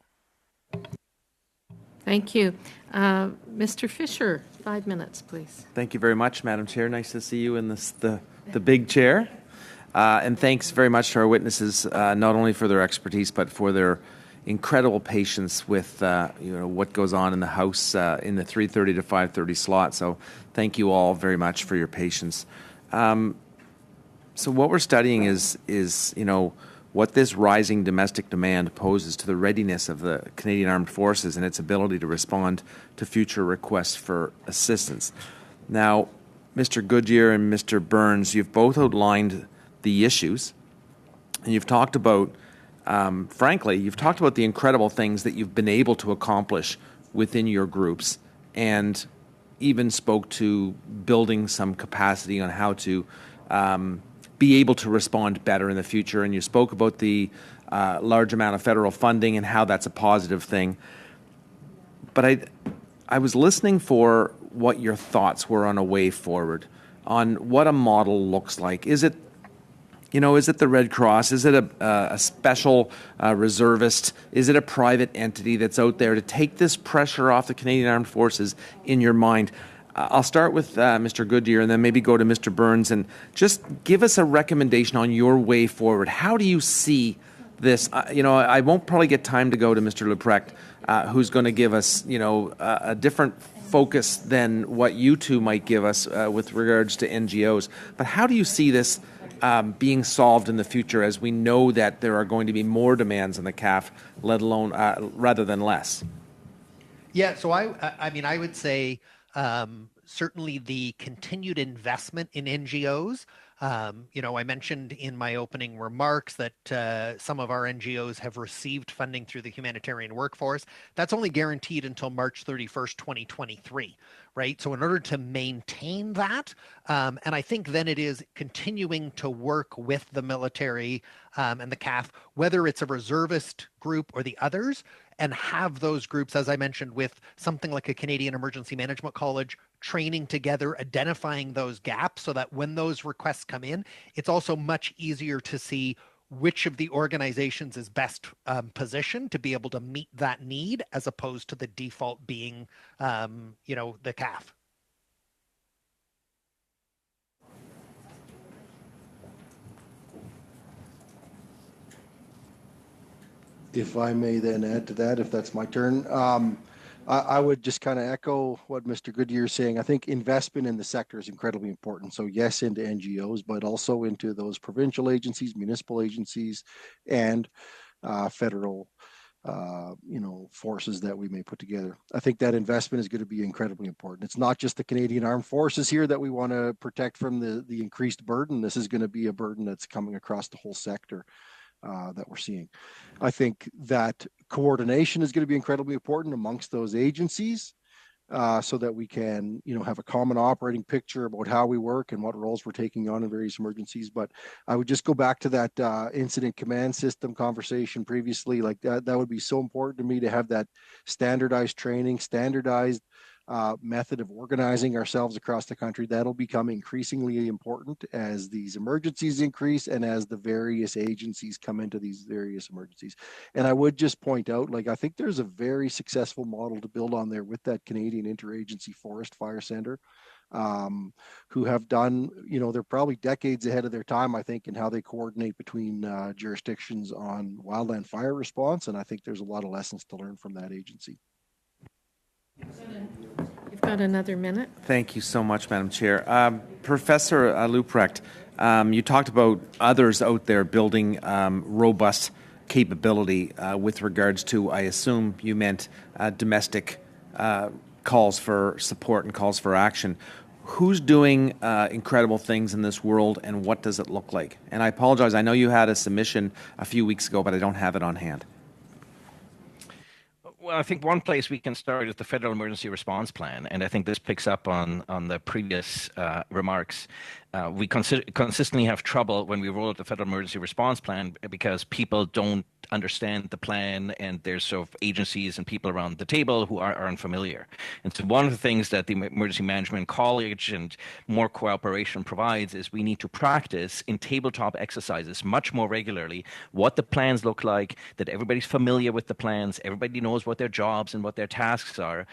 Thank you. Mr. Fisher, 5 minutes, please. Thank you very much, Madam Chair. Nice to see you in the big chair. And thanks very much to our witnesses, not only for their expertise, but for their incredible patience with what goes on in the House in the 3:30 to 5:30 slot. So thank you all very much for your patience. So what we're studying is what this rising domestic demand poses to the readiness of the Canadian Armed Forces and its ability to respond to future requests for assistance. Now, Mr. Goodyear and Mr. Burns, you've both outlined the issues, and you've talked about, frankly, you've talked about the incredible things that you've been able to accomplish within your groups, and even spoke to building some capacity on how to be able to respond better in the future. And you spoke about the large amount of federal funding and how that's a positive thing. But I was listening for what your thoughts were on a way forward, on what a model looks like. Is it the Red Cross? Is it a special reservist? Is it a private entity that's out there to take this pressure off the Canadian Armed Forces in your mind? I'll start with Mr. Goodyear and then maybe go to Mr. Burns, and just give us a recommendation on your way forward. How do you see this? I won't probably get time to go to Mr. Luprecht, who's going to give us, a different focus than what you two might give us with regards to NGOs. But how do you see this being solved in the future, as we know that there are going to be more demands on the CAF, let alone rather than less? Yeah, so I would say certainly the continued investment in NGOs. I mentioned in my opening remarks that some of our NGOs have received funding through the humanitarian workforce. That's only guaranteed until March 31st, 2023, right? So in order to maintain that, and I think then it is continuing to work with the military and the CAF, whether it's a reservist group or the others, and have those groups, as I mentioned, with something like a Canadian Emergency Management College, training together, identifying those gaps so that when those requests come in, it's also much easier to see which of the organizations is best positioned to be able to meet that need, as opposed to the default being, the CAF. If I may then add to that, if that's my turn, I would just kind of echo what Mr. Goodyear is saying. I think investment in the sector is incredibly important. So yes, into NGOs, but also into those provincial agencies, municipal agencies, and federal forces that we may put together. I think that investment is going to be incredibly important. It's not just the Canadian Armed Forces here that we want to protect from the increased burden. This is going to be a burden that's coming across the whole sector that we're seeing. I think that coordination is going to be incredibly important amongst those agencies. So that we can, have a common operating picture about how we work and what roles we're taking on in various emergencies. But I would just go back to that incident command system conversation previously. Like that would be so important to me to have that standardized training, standardized method of organizing ourselves across the country. That'll become increasingly important as these emergencies increase and as the various agencies come into these various emergencies. And I would just point out, I think there's a very successful model to build on there with that Canadian Interagency Forest Fire Center, who have done, they're probably decades ahead of their time, I think, in how they coordinate between jurisdictions on wildland fire response. And I think there's a lot of lessons to learn from that agency. You've got another minute. Thank you so much, Madam Chair. Professor Luprecht, you talked about others out there building robust capability with regards to, I assume you meant domestic calls for support and calls for action. Who's doing incredible things in this world, and what does it look like? And I apologize, I know you had a submission a few weeks ago, but I don't have it on hand. Well, I think one place we can start is the Federal Emergency Response Plan, and I think this picks up on the previous remarks. We consistently have trouble when we roll out the Federal Emergency Response Plan because people don't understand the plan, and there's sort of agencies and people around the table who are unfamiliar. And so one of the things that the Emergency Management College and more cooperation provides is we need to practice in tabletop exercises much more regularly what the plans look like, that everybody's familiar with the plans, everybody knows what their jobs and what their tasks are,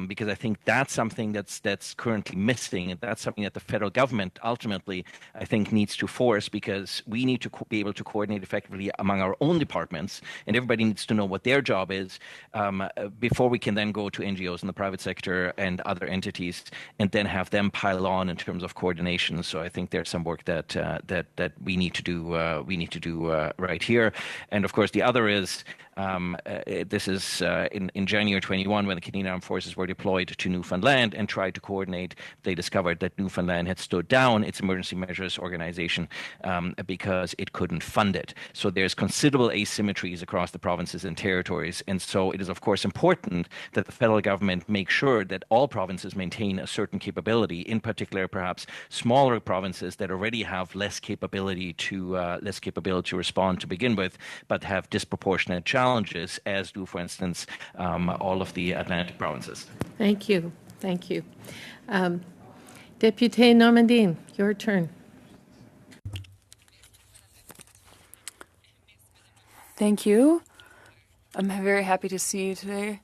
because I think that's something that's currently missing, and that's something that the federal government ultimately, I think, needs to force, because we need to be able to coordinate effectively among our own departments, and everybody needs to know what their job is before we can then go to NGOs in the private sector and other entities, and then have them pile on in terms of coordination. So I think there's some work that we need to do. We need to do right here, and of course the other is this is in January 21 when the Canadian Armed Forces were deployed to Newfoundland and tried to coordinate. They discovered that Newfoundland had stood down its emergency measures organization because it couldn't fund it. So there's considerable asymmetries across the provinces and territories. And so it is, of course, important that the federal government make sure that all provinces maintain a certain capability, in particular, perhaps smaller provinces that already have less capability to respond to begin with, but have disproportionate challenges, as do, for instance, all of the Atlantic provinces. Thank you. Thank you. Deputy Normandin, your turn. Thank you. I'm very happy to see you today.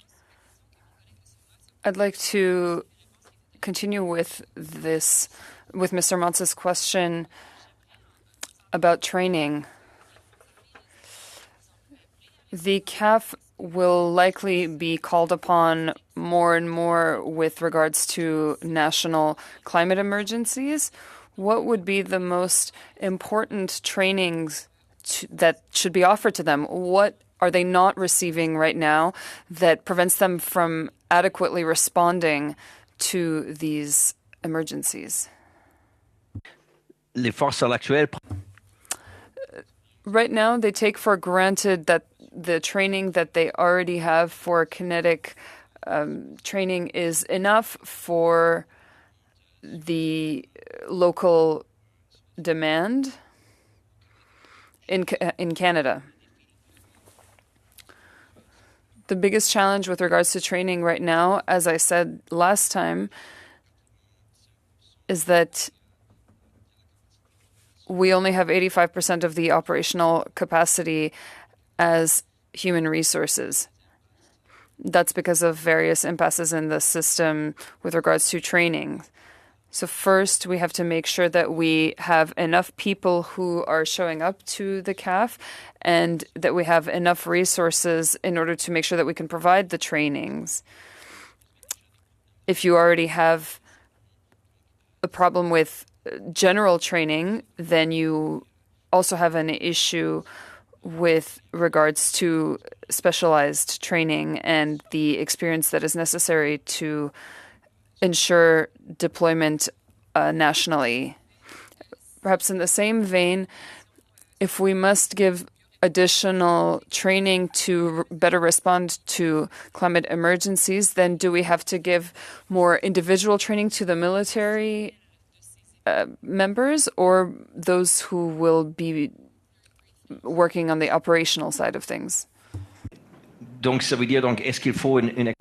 I'd like to continue with Mr. Montz's question about training. The CAF will likely be called upon more and more with regards to national climate emergencies. What would be the most important trainings that should be offered to them? What are they not receiving right now that prevents them from adequately responding to these emergencies? Les forces actuelles. Right now, they take for granted that the training that they already have for kinetic training is enough for the local demand in Canada. The biggest challenge with regards to training right now, as I said last time, is that we only have 85% of the operational capacity as human resources. That's because of various impasses in the system with regards to training. So first, we have to make sure that we have enough people who are showing up to the CAF and that we have enough resources in order to make sure that we can provide the trainings. If you already have a problem with general training, then you also have an issue with regards to specialized training and the experience that is necessary to ensure deployment nationally. Perhaps in the same vein, if we must give additional training to better respond to climate emergencies, then do we have to give more individual training to the military members or those who will be working on the operational side of things? Donc, ça veut dire, donc, est-ce qu'il faut une...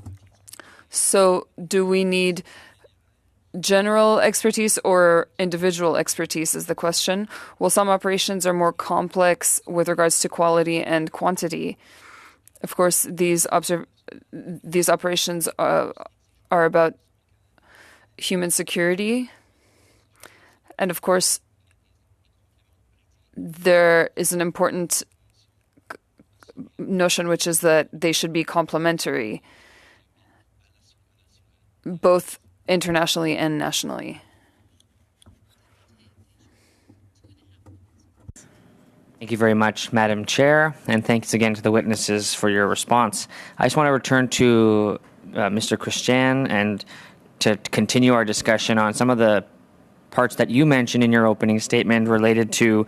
So do we need general expertise or individual expertise is the question. Well, some operations are more complex with regards to quality and quantity. Of course, these operations are about human security. And of course, there is an important notion, which is that they should be complementary, both internationally and nationally. Thank you very much, Madam Chair, and thanks again to the witnesses for your response. I just want to return to Mr. Christian and to continue our discussion on some of the parts that you mentioned in your opening statement related to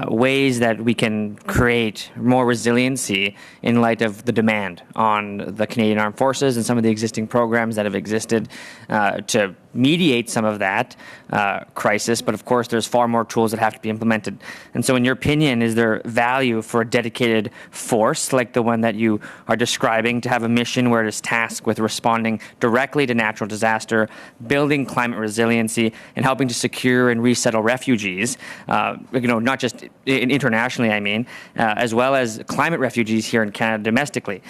ways that we can create more resiliency in light of the demand on the Canadian Armed Forces and some of the existing programs that have existed to mediate some of that crisis. But of course, there's far more tools that have to be implemented. And so in your opinion, is there value for a dedicated force like the one that you are describing to have a mission where it is tasked with responding directly to natural disaster, building climate resiliency, and helping to secure and resettle refugees, not just internationally, as well as climate refugees here in Canada domestically?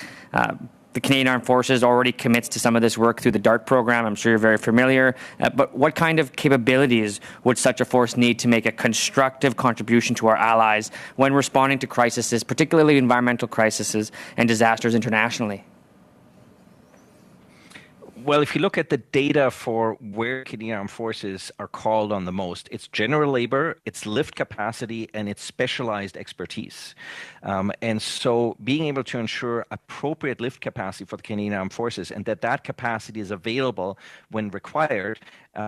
The Canadian Armed Forces already commits to some of this work through the DART program. I'm sure you're very familiar. But what kind of capabilities would such a force need to make a constructive contribution to our allies when responding to crises, particularly environmental crises and disasters internationally? Well, if you look at the data for where Canadian Armed Forces are called on the most, it's general labor, it's lift capacity, and it's specialized expertise. And so being able to ensure appropriate lift capacity for the Canadian Armed Forces and that capacity is available when required.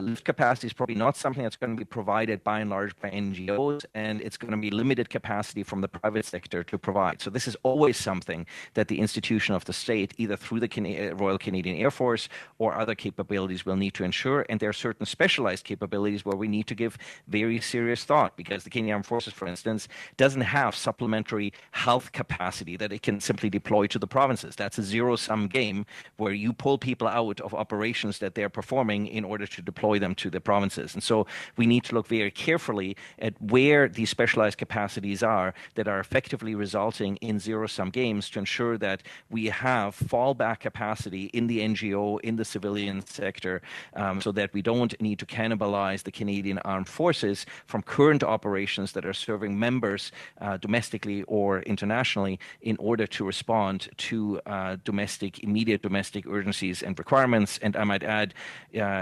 Lift capacity is probably not something that's going to be provided by and large by NGOs, and it's going to be limited capacity from the private sector to provide. So this is always something that the institution of the state, either through the Royal Canadian Air Force or other capabilities, will need to ensure. And there are certain specialized capabilities where we need to give very serious thought, because the Canadian Armed Forces, for instance, doesn't have supplementary health capacity that it can simply deploy to the provinces. That's a zero-sum game where you pull people out of operations that they're performing in order to deploy them to the provinces. And so we need to look very carefully at where these specialized capacities are that are effectively resulting in zero-sum games to ensure that we have fallback capacity in the NGO, in the civilian sector, so that we don't need to cannibalize the Canadian Armed Forces from current operations that are serving members domestically or internationally in order to respond to immediate domestic urgencies and requirements. And I might add,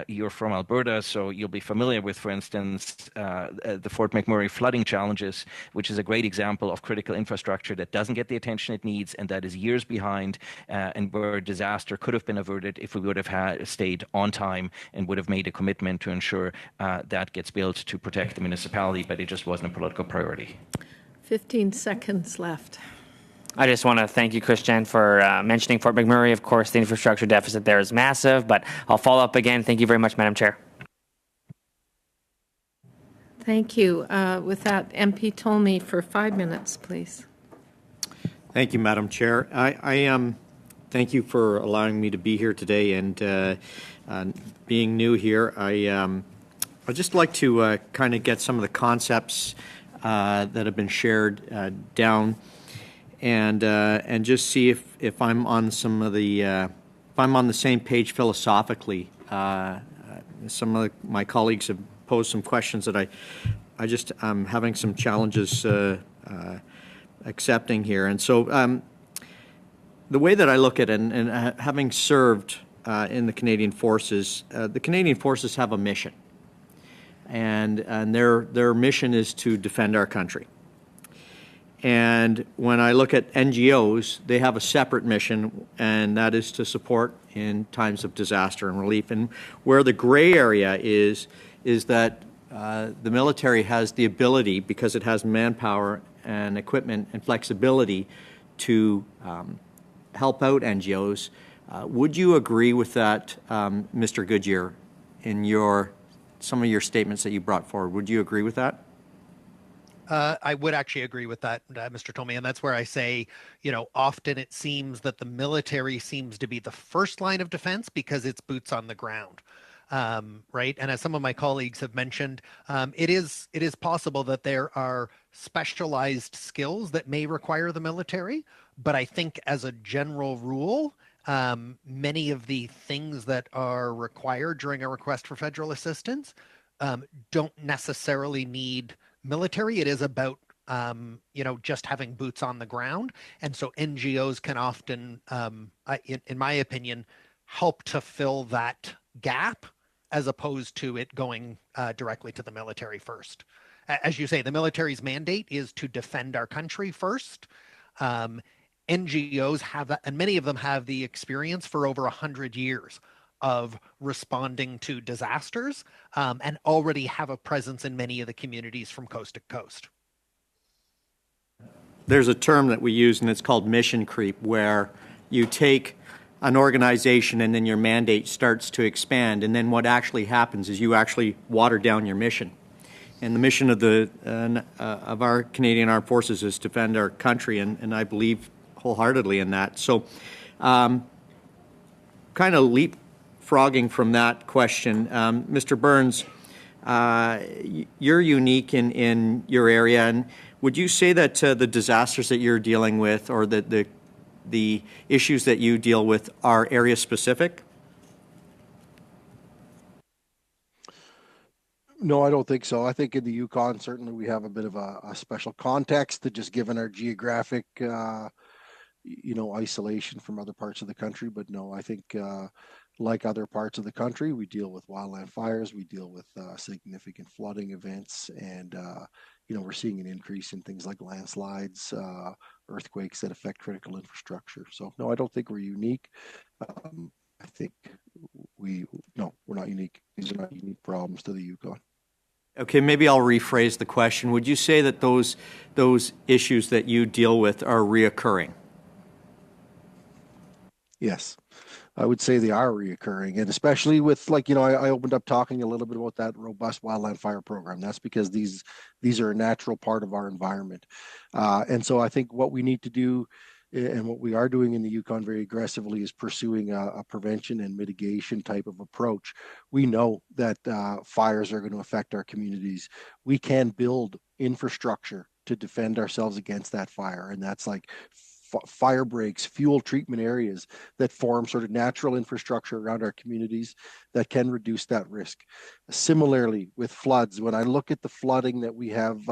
you're from Alberta, so you'll be familiar with, for instance, the Fort McMurray flooding challenges, which is a great example of critical infrastructure that doesn't get the attention it needs and that is years behind, and where a disaster could have been averted if we would have stayed on time and would have made a commitment to ensure that gets built to protect the municipality, but it just wasn't a political priority. 15 seconds left. I just want to thank you, Christian, for mentioning Fort McMurray. Of course, the infrastructure deficit there is massive, but I'll follow up again. Thank you very much, Madam Chair. Thank you. With that, MP Tolmie for 5 minutes, please. Thank you, Madam Chair. I thank you for allowing me to be here today, and being new here, I'd just like to kind of get some of the concepts that have been shared down, and just see if I'm on some of the if I'm on the same page philosophically. Some of my colleagues have posed some questions that I'm having some challenges accepting here, and so the way that I look at it, and having served in the Canadian Forces have a mission, and their mission is to defend our country. And when I look at NGOs, they have a separate mission, and that is to support in times of disaster and relief. And where the gray area is that the military has the ability, because it has manpower and equipment and flexibility, to help out NGOs. Would you agree with that, Mr. Goodyear, in some of your statements that you brought forward? Would you agree with that? I would actually agree with that, Mr. Tomei, and that's where I say, often it seems that the military seems to be the first line of defense because it's boots on the ground, right? And as some of my colleagues have mentioned, it is possible that there are specialized skills that may require the military, but I think as a general rule, many of the things that are required during a request for federal assistance don't necessarily need military. It is about just having boots on the ground, and so NGOs can often, in my opinion, help to fill that gap as opposed to it going directly to the military first. As you say, the military's mandate is to defend our country first. NGOs have that, and many of them have the experience for over 100 years of responding to disasters, and already have a presence in many of the communities from coast to coast. There's a term that we use, and it's called mission creep, where you take an organization and then your mandate starts to expand, and then what actually happens is you actually water down your mission. And the mission of our Canadian Armed Forces is to defend our country, and I believe wholeheartedly in that. So kind of leapfrogging from that question, Mr. Burns, you're unique in your area, and would you say that the disasters that you're dealing with, or the issues that you deal with, are area specific? No, I don't think so. I think in the Yukon, certainly we have a bit of a special context, that just given our geographic, isolation from other parts of the country. But no, I think like other parts of the country, we deal with wildland fires, we deal with significant flooding events, and we're seeing an increase in things like landslides, earthquakes that affect critical infrastructure. So no, I don't think we're unique. I think we're not unique. These are not unique problems to the Yukon. Okay, maybe I'll rephrase the question. Would you say that those issues that you deal with are reoccurring? Yes. I would say they are reoccurring, and especially with, I opened up talking a little bit about that robust wildland fire program. That's because these are a natural part of our environment. And so I think what we need to do, and what we are doing in the Yukon very aggressively, is pursuing a prevention and mitigation type of approach. We know that fires are going to affect our communities. We can build infrastructure to defend ourselves against that fire, and that's like fire breaks, fuel treatment areas that form sort of natural infrastructure around our communities that can reduce that risk. Similarly, with floods, when I look at the flooding that we have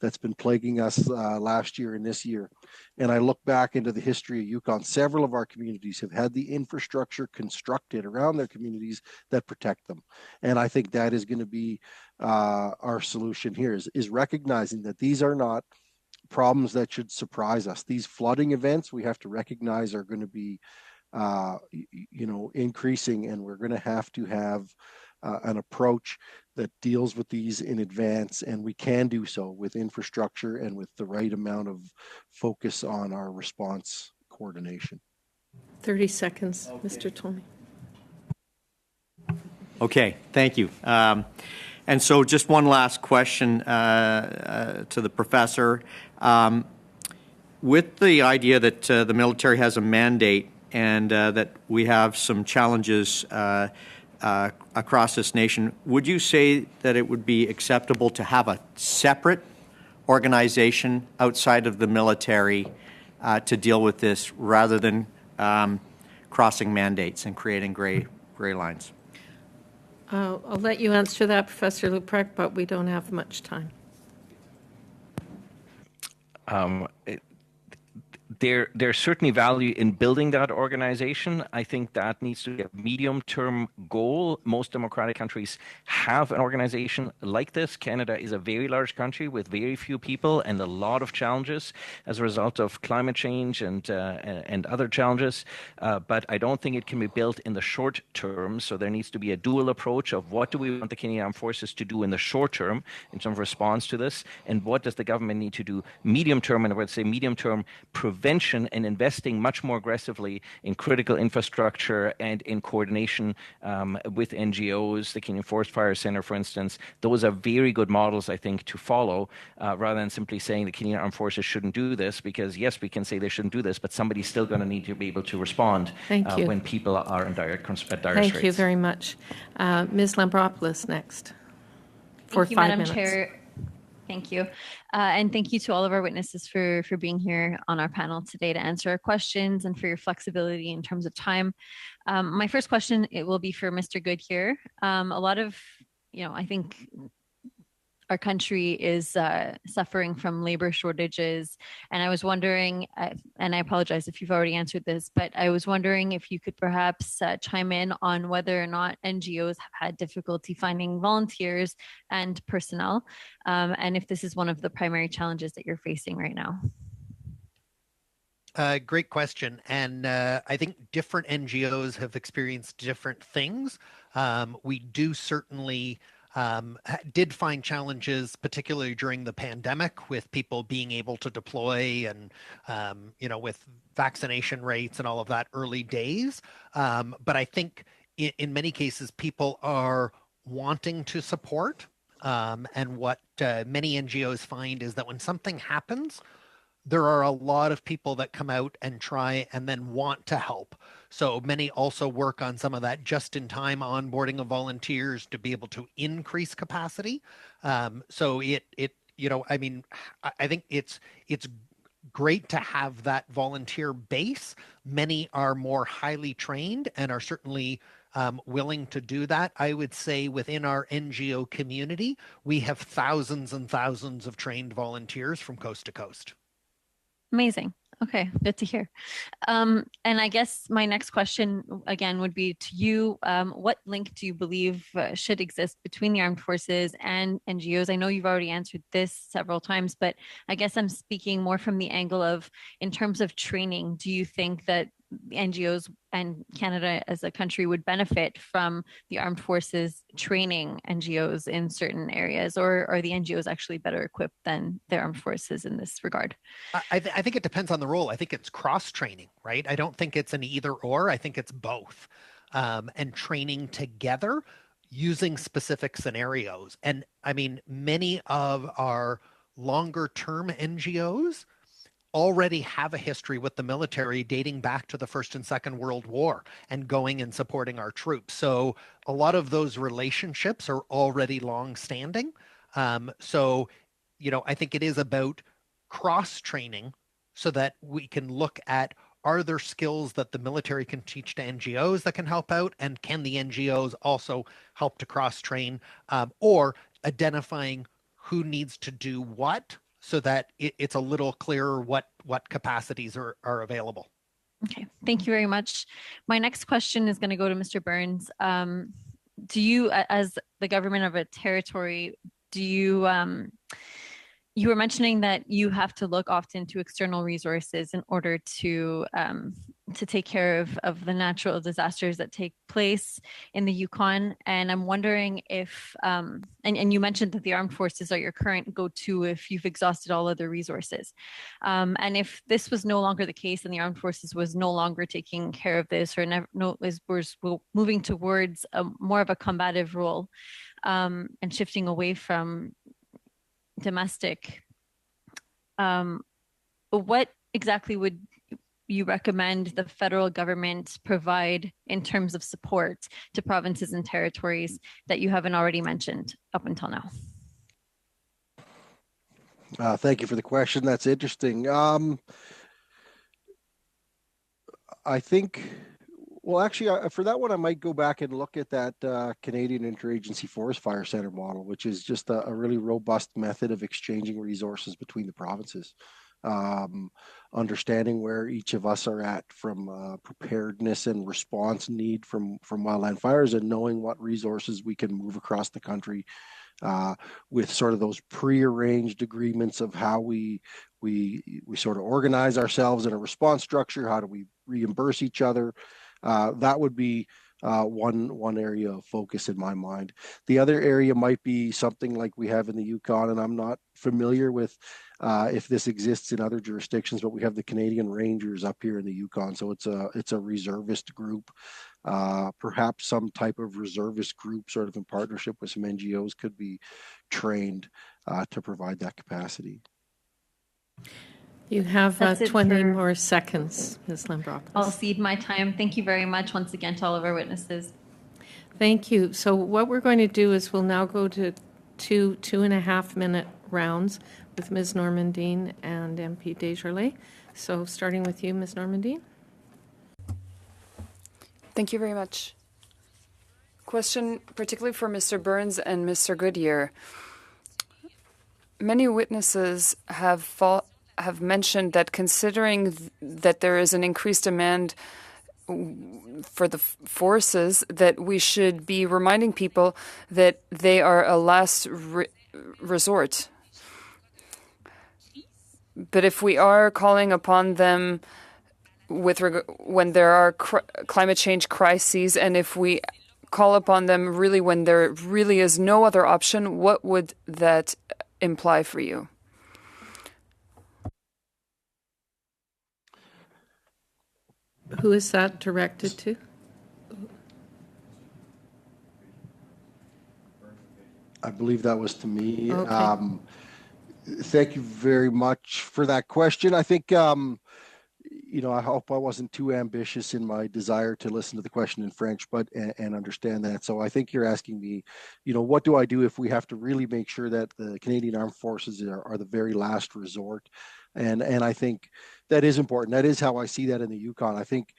that's been plaguing us last year and this year, and I look back into the history of Yukon, several of our communities have had the infrastructure constructed around their communities that protect them. And I think that is going to be our solution here, is recognizing that these are not problems that should surprise us. These flooding events, we have to recognize, are going to be increasing, and we're going to have an approach that deals with these in advance, and we can do so with infrastructure and with the right amount of focus on our response coordination. 30 seconds, okay. Mr. Tomei. Okay, thank you. And so just one last question to the professor. With the idea that the military has a mandate, and that we have some challenges across this nation, would you say that it would be acceptable to have a separate organization outside of the military to deal with this, rather than crossing mandates and creating gray lines? I'll let you answer that, Professor Luprecht, but we don't have much time. there's certainly value in building that organization. I think that needs to be a medium-term goal. Most democratic countries have an organization like this. Canada is a very large country with very few people and a lot of challenges as a result of climate change and other challenges. But I don't think it can be built in the short term. So there needs to be a dual approach of what do we want the Canadian Armed Forces to do in the short term in terms of response to this, and what does the government need to do medium term, and I would say medium term prevention and investing much more aggressively in critical infrastructure and in coordination with NGOs, the Canadian Forest Fire Centre, for instance. Those are very good models, I think, to follow, rather than simply saying the Canadian Armed Forces shouldn't do this, because yes, we can say they shouldn't do this, but somebody's still going to need to be able to respond when people are in dire straits. Thank you very much. Ms. Lampropoulos next for Thank you, 5 Madam minutes. Chair. Thank you. And thank you to all of our witnesses for being here on our panel today to answer our questions and for your flexibility in terms of time. My first question, it will be for Mr. Goodyear. A lot of, I think our country is suffering from labor shortages. And I was wondering, and I apologize if you've already answered this, but I was wondering if you could perhaps chime in on whether or not NGOs have had difficulty finding volunteers and personnel, and if this is one of the primary challenges that you're facing right now. Great question. And I think different NGOs have experienced different things. We do certainly did find challenges, particularly during the pandemic, with people being able to deploy and, with vaccination rates and all of that early days. But I think in many cases, people are wanting to support. And what many NGOs find is that when something happens, there are a lot of people that come out and try and then want to help. So many also work on some of that just-in-time onboarding of volunteers to be able to increase capacity. So I think it's great to have that volunteer base. Many are more highly trained and are certainly willing to do that. I would say within our NGO community, we have thousands and thousands of trained volunteers from coast to coast. Amazing. Okay, good to hear. And I guess my next question again would be to you. What link do you believe should exist between the armed forces and NGOs? I know you've already answered this several times, but I guess I'm speaking more from the angle of, in terms of training, do you think that NGOs and Canada as a country would benefit from the armed forces training NGOs in certain areas, or are the NGOs actually better equipped than the armed forces in this regard? I think it depends on the role. I think it's cross-training, right? I don't think it's an either or. I think it's both. And training together using specific scenarios. And I mean, many of our longer-term NGOs already have a history with the military dating back to the First and Second World War and going and supporting our troops. So a lot of those relationships are already long-standing. So, I think it is about cross-training so that we can look at, are there skills that the military can teach to NGOs that can help out? And can the NGOs also help to cross-train, or identifying who needs to do what, so that it's a little clearer what capacities are available. Okay, thank you very much. My next question is going to go to Mr. Burns. Do you, as the government of a territory, you were mentioning that you have to look often to external resources in order to take care of the natural disasters that take place in the Yukon. And I'm wondering if, and you mentioned that the armed forces are your current go-to if you've exhausted all other resources. And if this was no longer the case and the armed forces was no longer taking care of this, or was moving towards more of a combative role, and shifting away from domestic, what exactly would you recommend the federal government provide in terms of support to provinces and territories that you haven't already mentioned up until now? Thank you for the question. That's interesting. I think, well, actually, for that one, I might go back and look at that Canadian Interagency Forest Fire Centre model, which is just a really robust method of exchanging resources between the provinces. understanding where each of us are at from preparedness and response need from wildland fires, and knowing what resources we can move across the country with sort of those prearranged agreements of how we sort of organize ourselves in a response structure. How do we reimburse each other? That would be one area of focus in my mind. The other area might be something like we have in the Yukon, and I'm not familiar with if this exists in other jurisdictions, but we have the Canadian Rangers up here in the Yukon. So it's a reservist group. Perhaps some type of reservist group, sort of in partnership with some NGOs, could be trained to provide that capacity. You have 20 more seconds, Ms. Lambrock. I'll cede my time. Thank you very much once again to all of our witnesses. Thank you. So what we're going to do is we'll now go to two 2.5-minute rounds with Ms. Normandin and MP Desjardins. So starting with you, Ms. Normandin. Thank you very much. Question particularly for Mr. Burns and Mr. Goodyear. Many witnesses have mentioned that considering that there is an increased demand for the forces, that we should be reminding people that they are a last resort. But if we are calling upon them when there are climate change crises, and if we call upon them really when there really is no other option, what would that imply for you? Who is that directed to? I believe that was to me. Okay. Thank you very much for that question. I think, I hope I wasn't too ambitious in my desire to listen to the question in French, and understand that. So I think you're asking me, what do I do if we have to really make sure that the Canadian Armed Forces are the very last resort? And I think that is important. That is how I see that in the Yukon. I think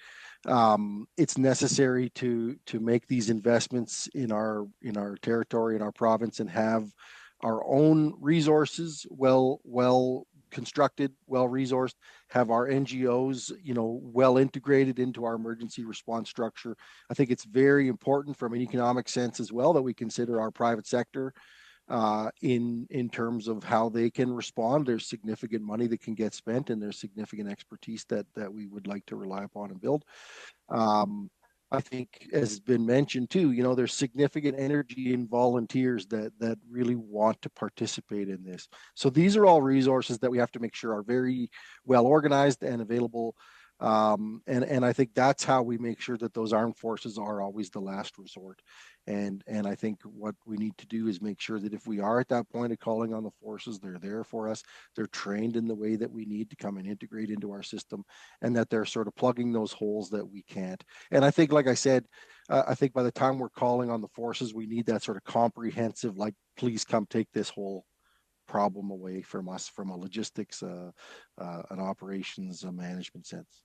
it's necessary to make these investments in our territory, in our province, and have our own resources well constructed, well resourced, have our NGOs, well integrated into our emergency response structure. I think it's very important from an economic sense as well that we consider our private sector in terms of how they can respond. There's significant money that can get spent, and there's significant expertise that we would like to rely upon and build. I think, as has been mentioned too, there's significant energy in volunteers that really want to participate in this. So these are all resources that we have to make sure are very well organized and available. And I think that's how we make sure that those armed forces are always the last resort. And I think what we need to do is make sure that if we are at that point of calling on the forces, they're there for us. They're trained in the way that we need to come and integrate into our system, and that they're sort of plugging those holes that we can't. And I think, like I said, I think by the time we're calling on the forces, we need that sort of comprehensive, like, please come take this whole problem away from us from a logistics, an operations, a management sense.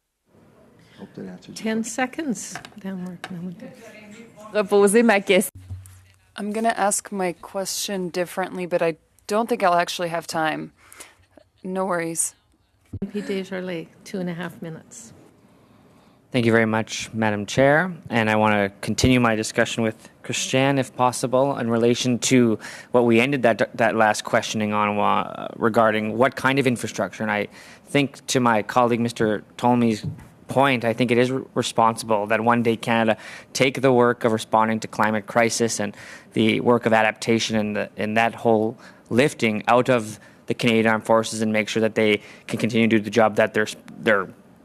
Hope that answers 10 seconds. Then we're going to I'm going to ask my question differently, but I don't think I'll actually have time. No worries. MP Desjardins, 2.5 minutes. Thank you very much, Madam Chair. And I want to continue my discussion with Christian, if possible, in relation to what we ended that last questioning on regarding what kind of infrastructure. And I think, to my colleague, Mr. Tolmy's point, I think it is responsible that one day Canada take the work of responding to climate crisis and the work of adaptation and that whole lifting out of the Canadian Armed Forces, and make sure that they can continue to do the job that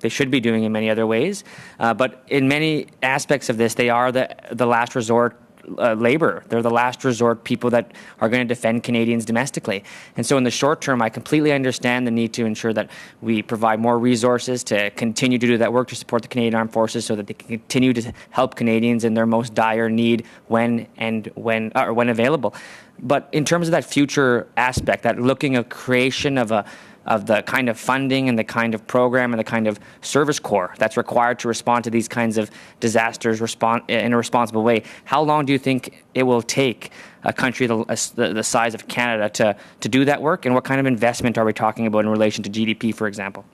they should be doing in many other ways. But in many aspects of this, they are the last resort labor. They're the last resort people that are going to defend Canadians domestically. And so in the short term, I completely understand the need to ensure that we provide more resources to continue to do that work to support the Canadian Armed Forces, so that they can continue to help Canadians in their most dire need when available. But in terms of that future aspect, that looking at creation of a the kind of funding and the kind of program and the kind of service corps that's required to respond to these kinds of disasters in a responsible way. How long do you think it will take a country the size of Canada to do that work, and what kind of investment are we talking about in relation to GDP, for example?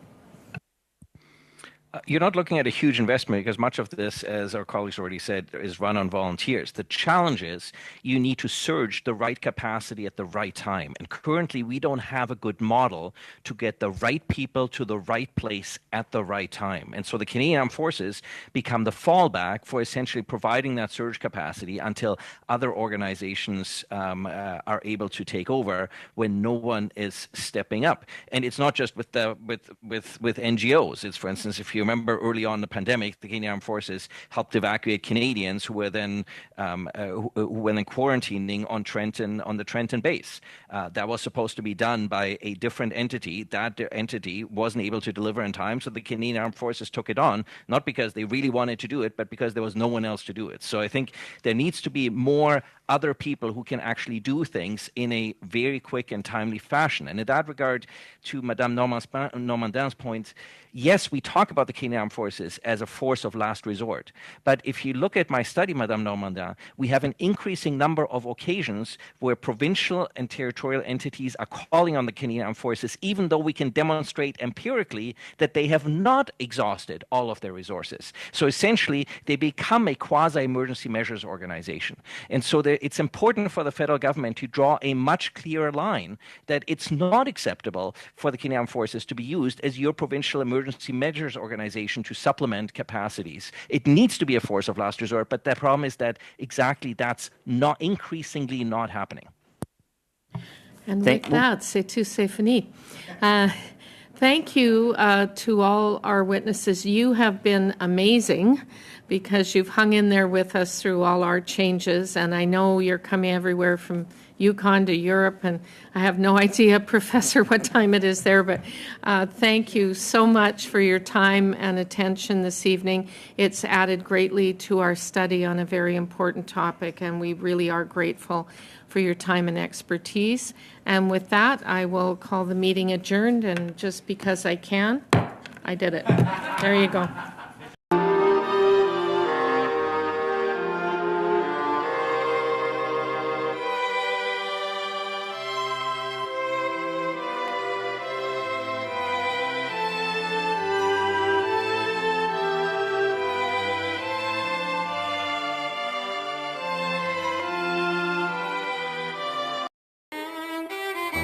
You're not looking at a huge investment because much of this, as our colleagues already said, is run on volunteers. The challenge is you need to surge the right capacity at the right time. And currently, we don't have a good model to get the right people to the right place at the right time. And so the Canadian Armed Forces become the fallback for essentially providing that surge capacity until other organizations are able to take over when no one is stepping up. And it's not just with NGOs. It's, for instance, if you remember early on in the pandemic, the Canadian Armed Forces helped evacuate Canadians who were then quarantining on the Trenton base. That was supposed to be done by a different entity. That entity wasn't able to deliver in time, so the Canadian Armed Forces took it on, not because they really wanted to do it, but because there was no one else to do it. So I think there needs to be more other people who can actually do things in a very quick and timely fashion. And in that regard, to Madame Normandin's point, yes, we talk about the Canadian Armed Forces as a force of last resort. But if you look at my study, Madame Normandin, we have an increasing number of occasions where provincial and territorial entities are calling on the Canadian Armed Forces, even though we can demonstrate empirically that they have not exhausted all of their resources. So essentially, they become a quasi-emergency measures organization. And so it's important for the federal government to draw a much clearer line that it's not acceptable for the Canadian Armed Forces to be used as your provincial emergency measures organization to supplement capacities. It needs to be a force of last resort, but the problem is that exactly that's not increasingly not happening. And with that, c'est tout, c'est fini. Thank you to all our witnesses. You have been amazing because you've hung in there with us through all our changes. And I know you're coming everywhere from Yukon to Europe. And I have no idea, Professor, what time it is there. But thank you so much for your time and attention this evening. It's added greatly to our study on a very important topic. And we really are grateful for your time and expertise. And with that, I will call the meeting adjourned. And just because I can, I did it. There you go.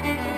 Thank you.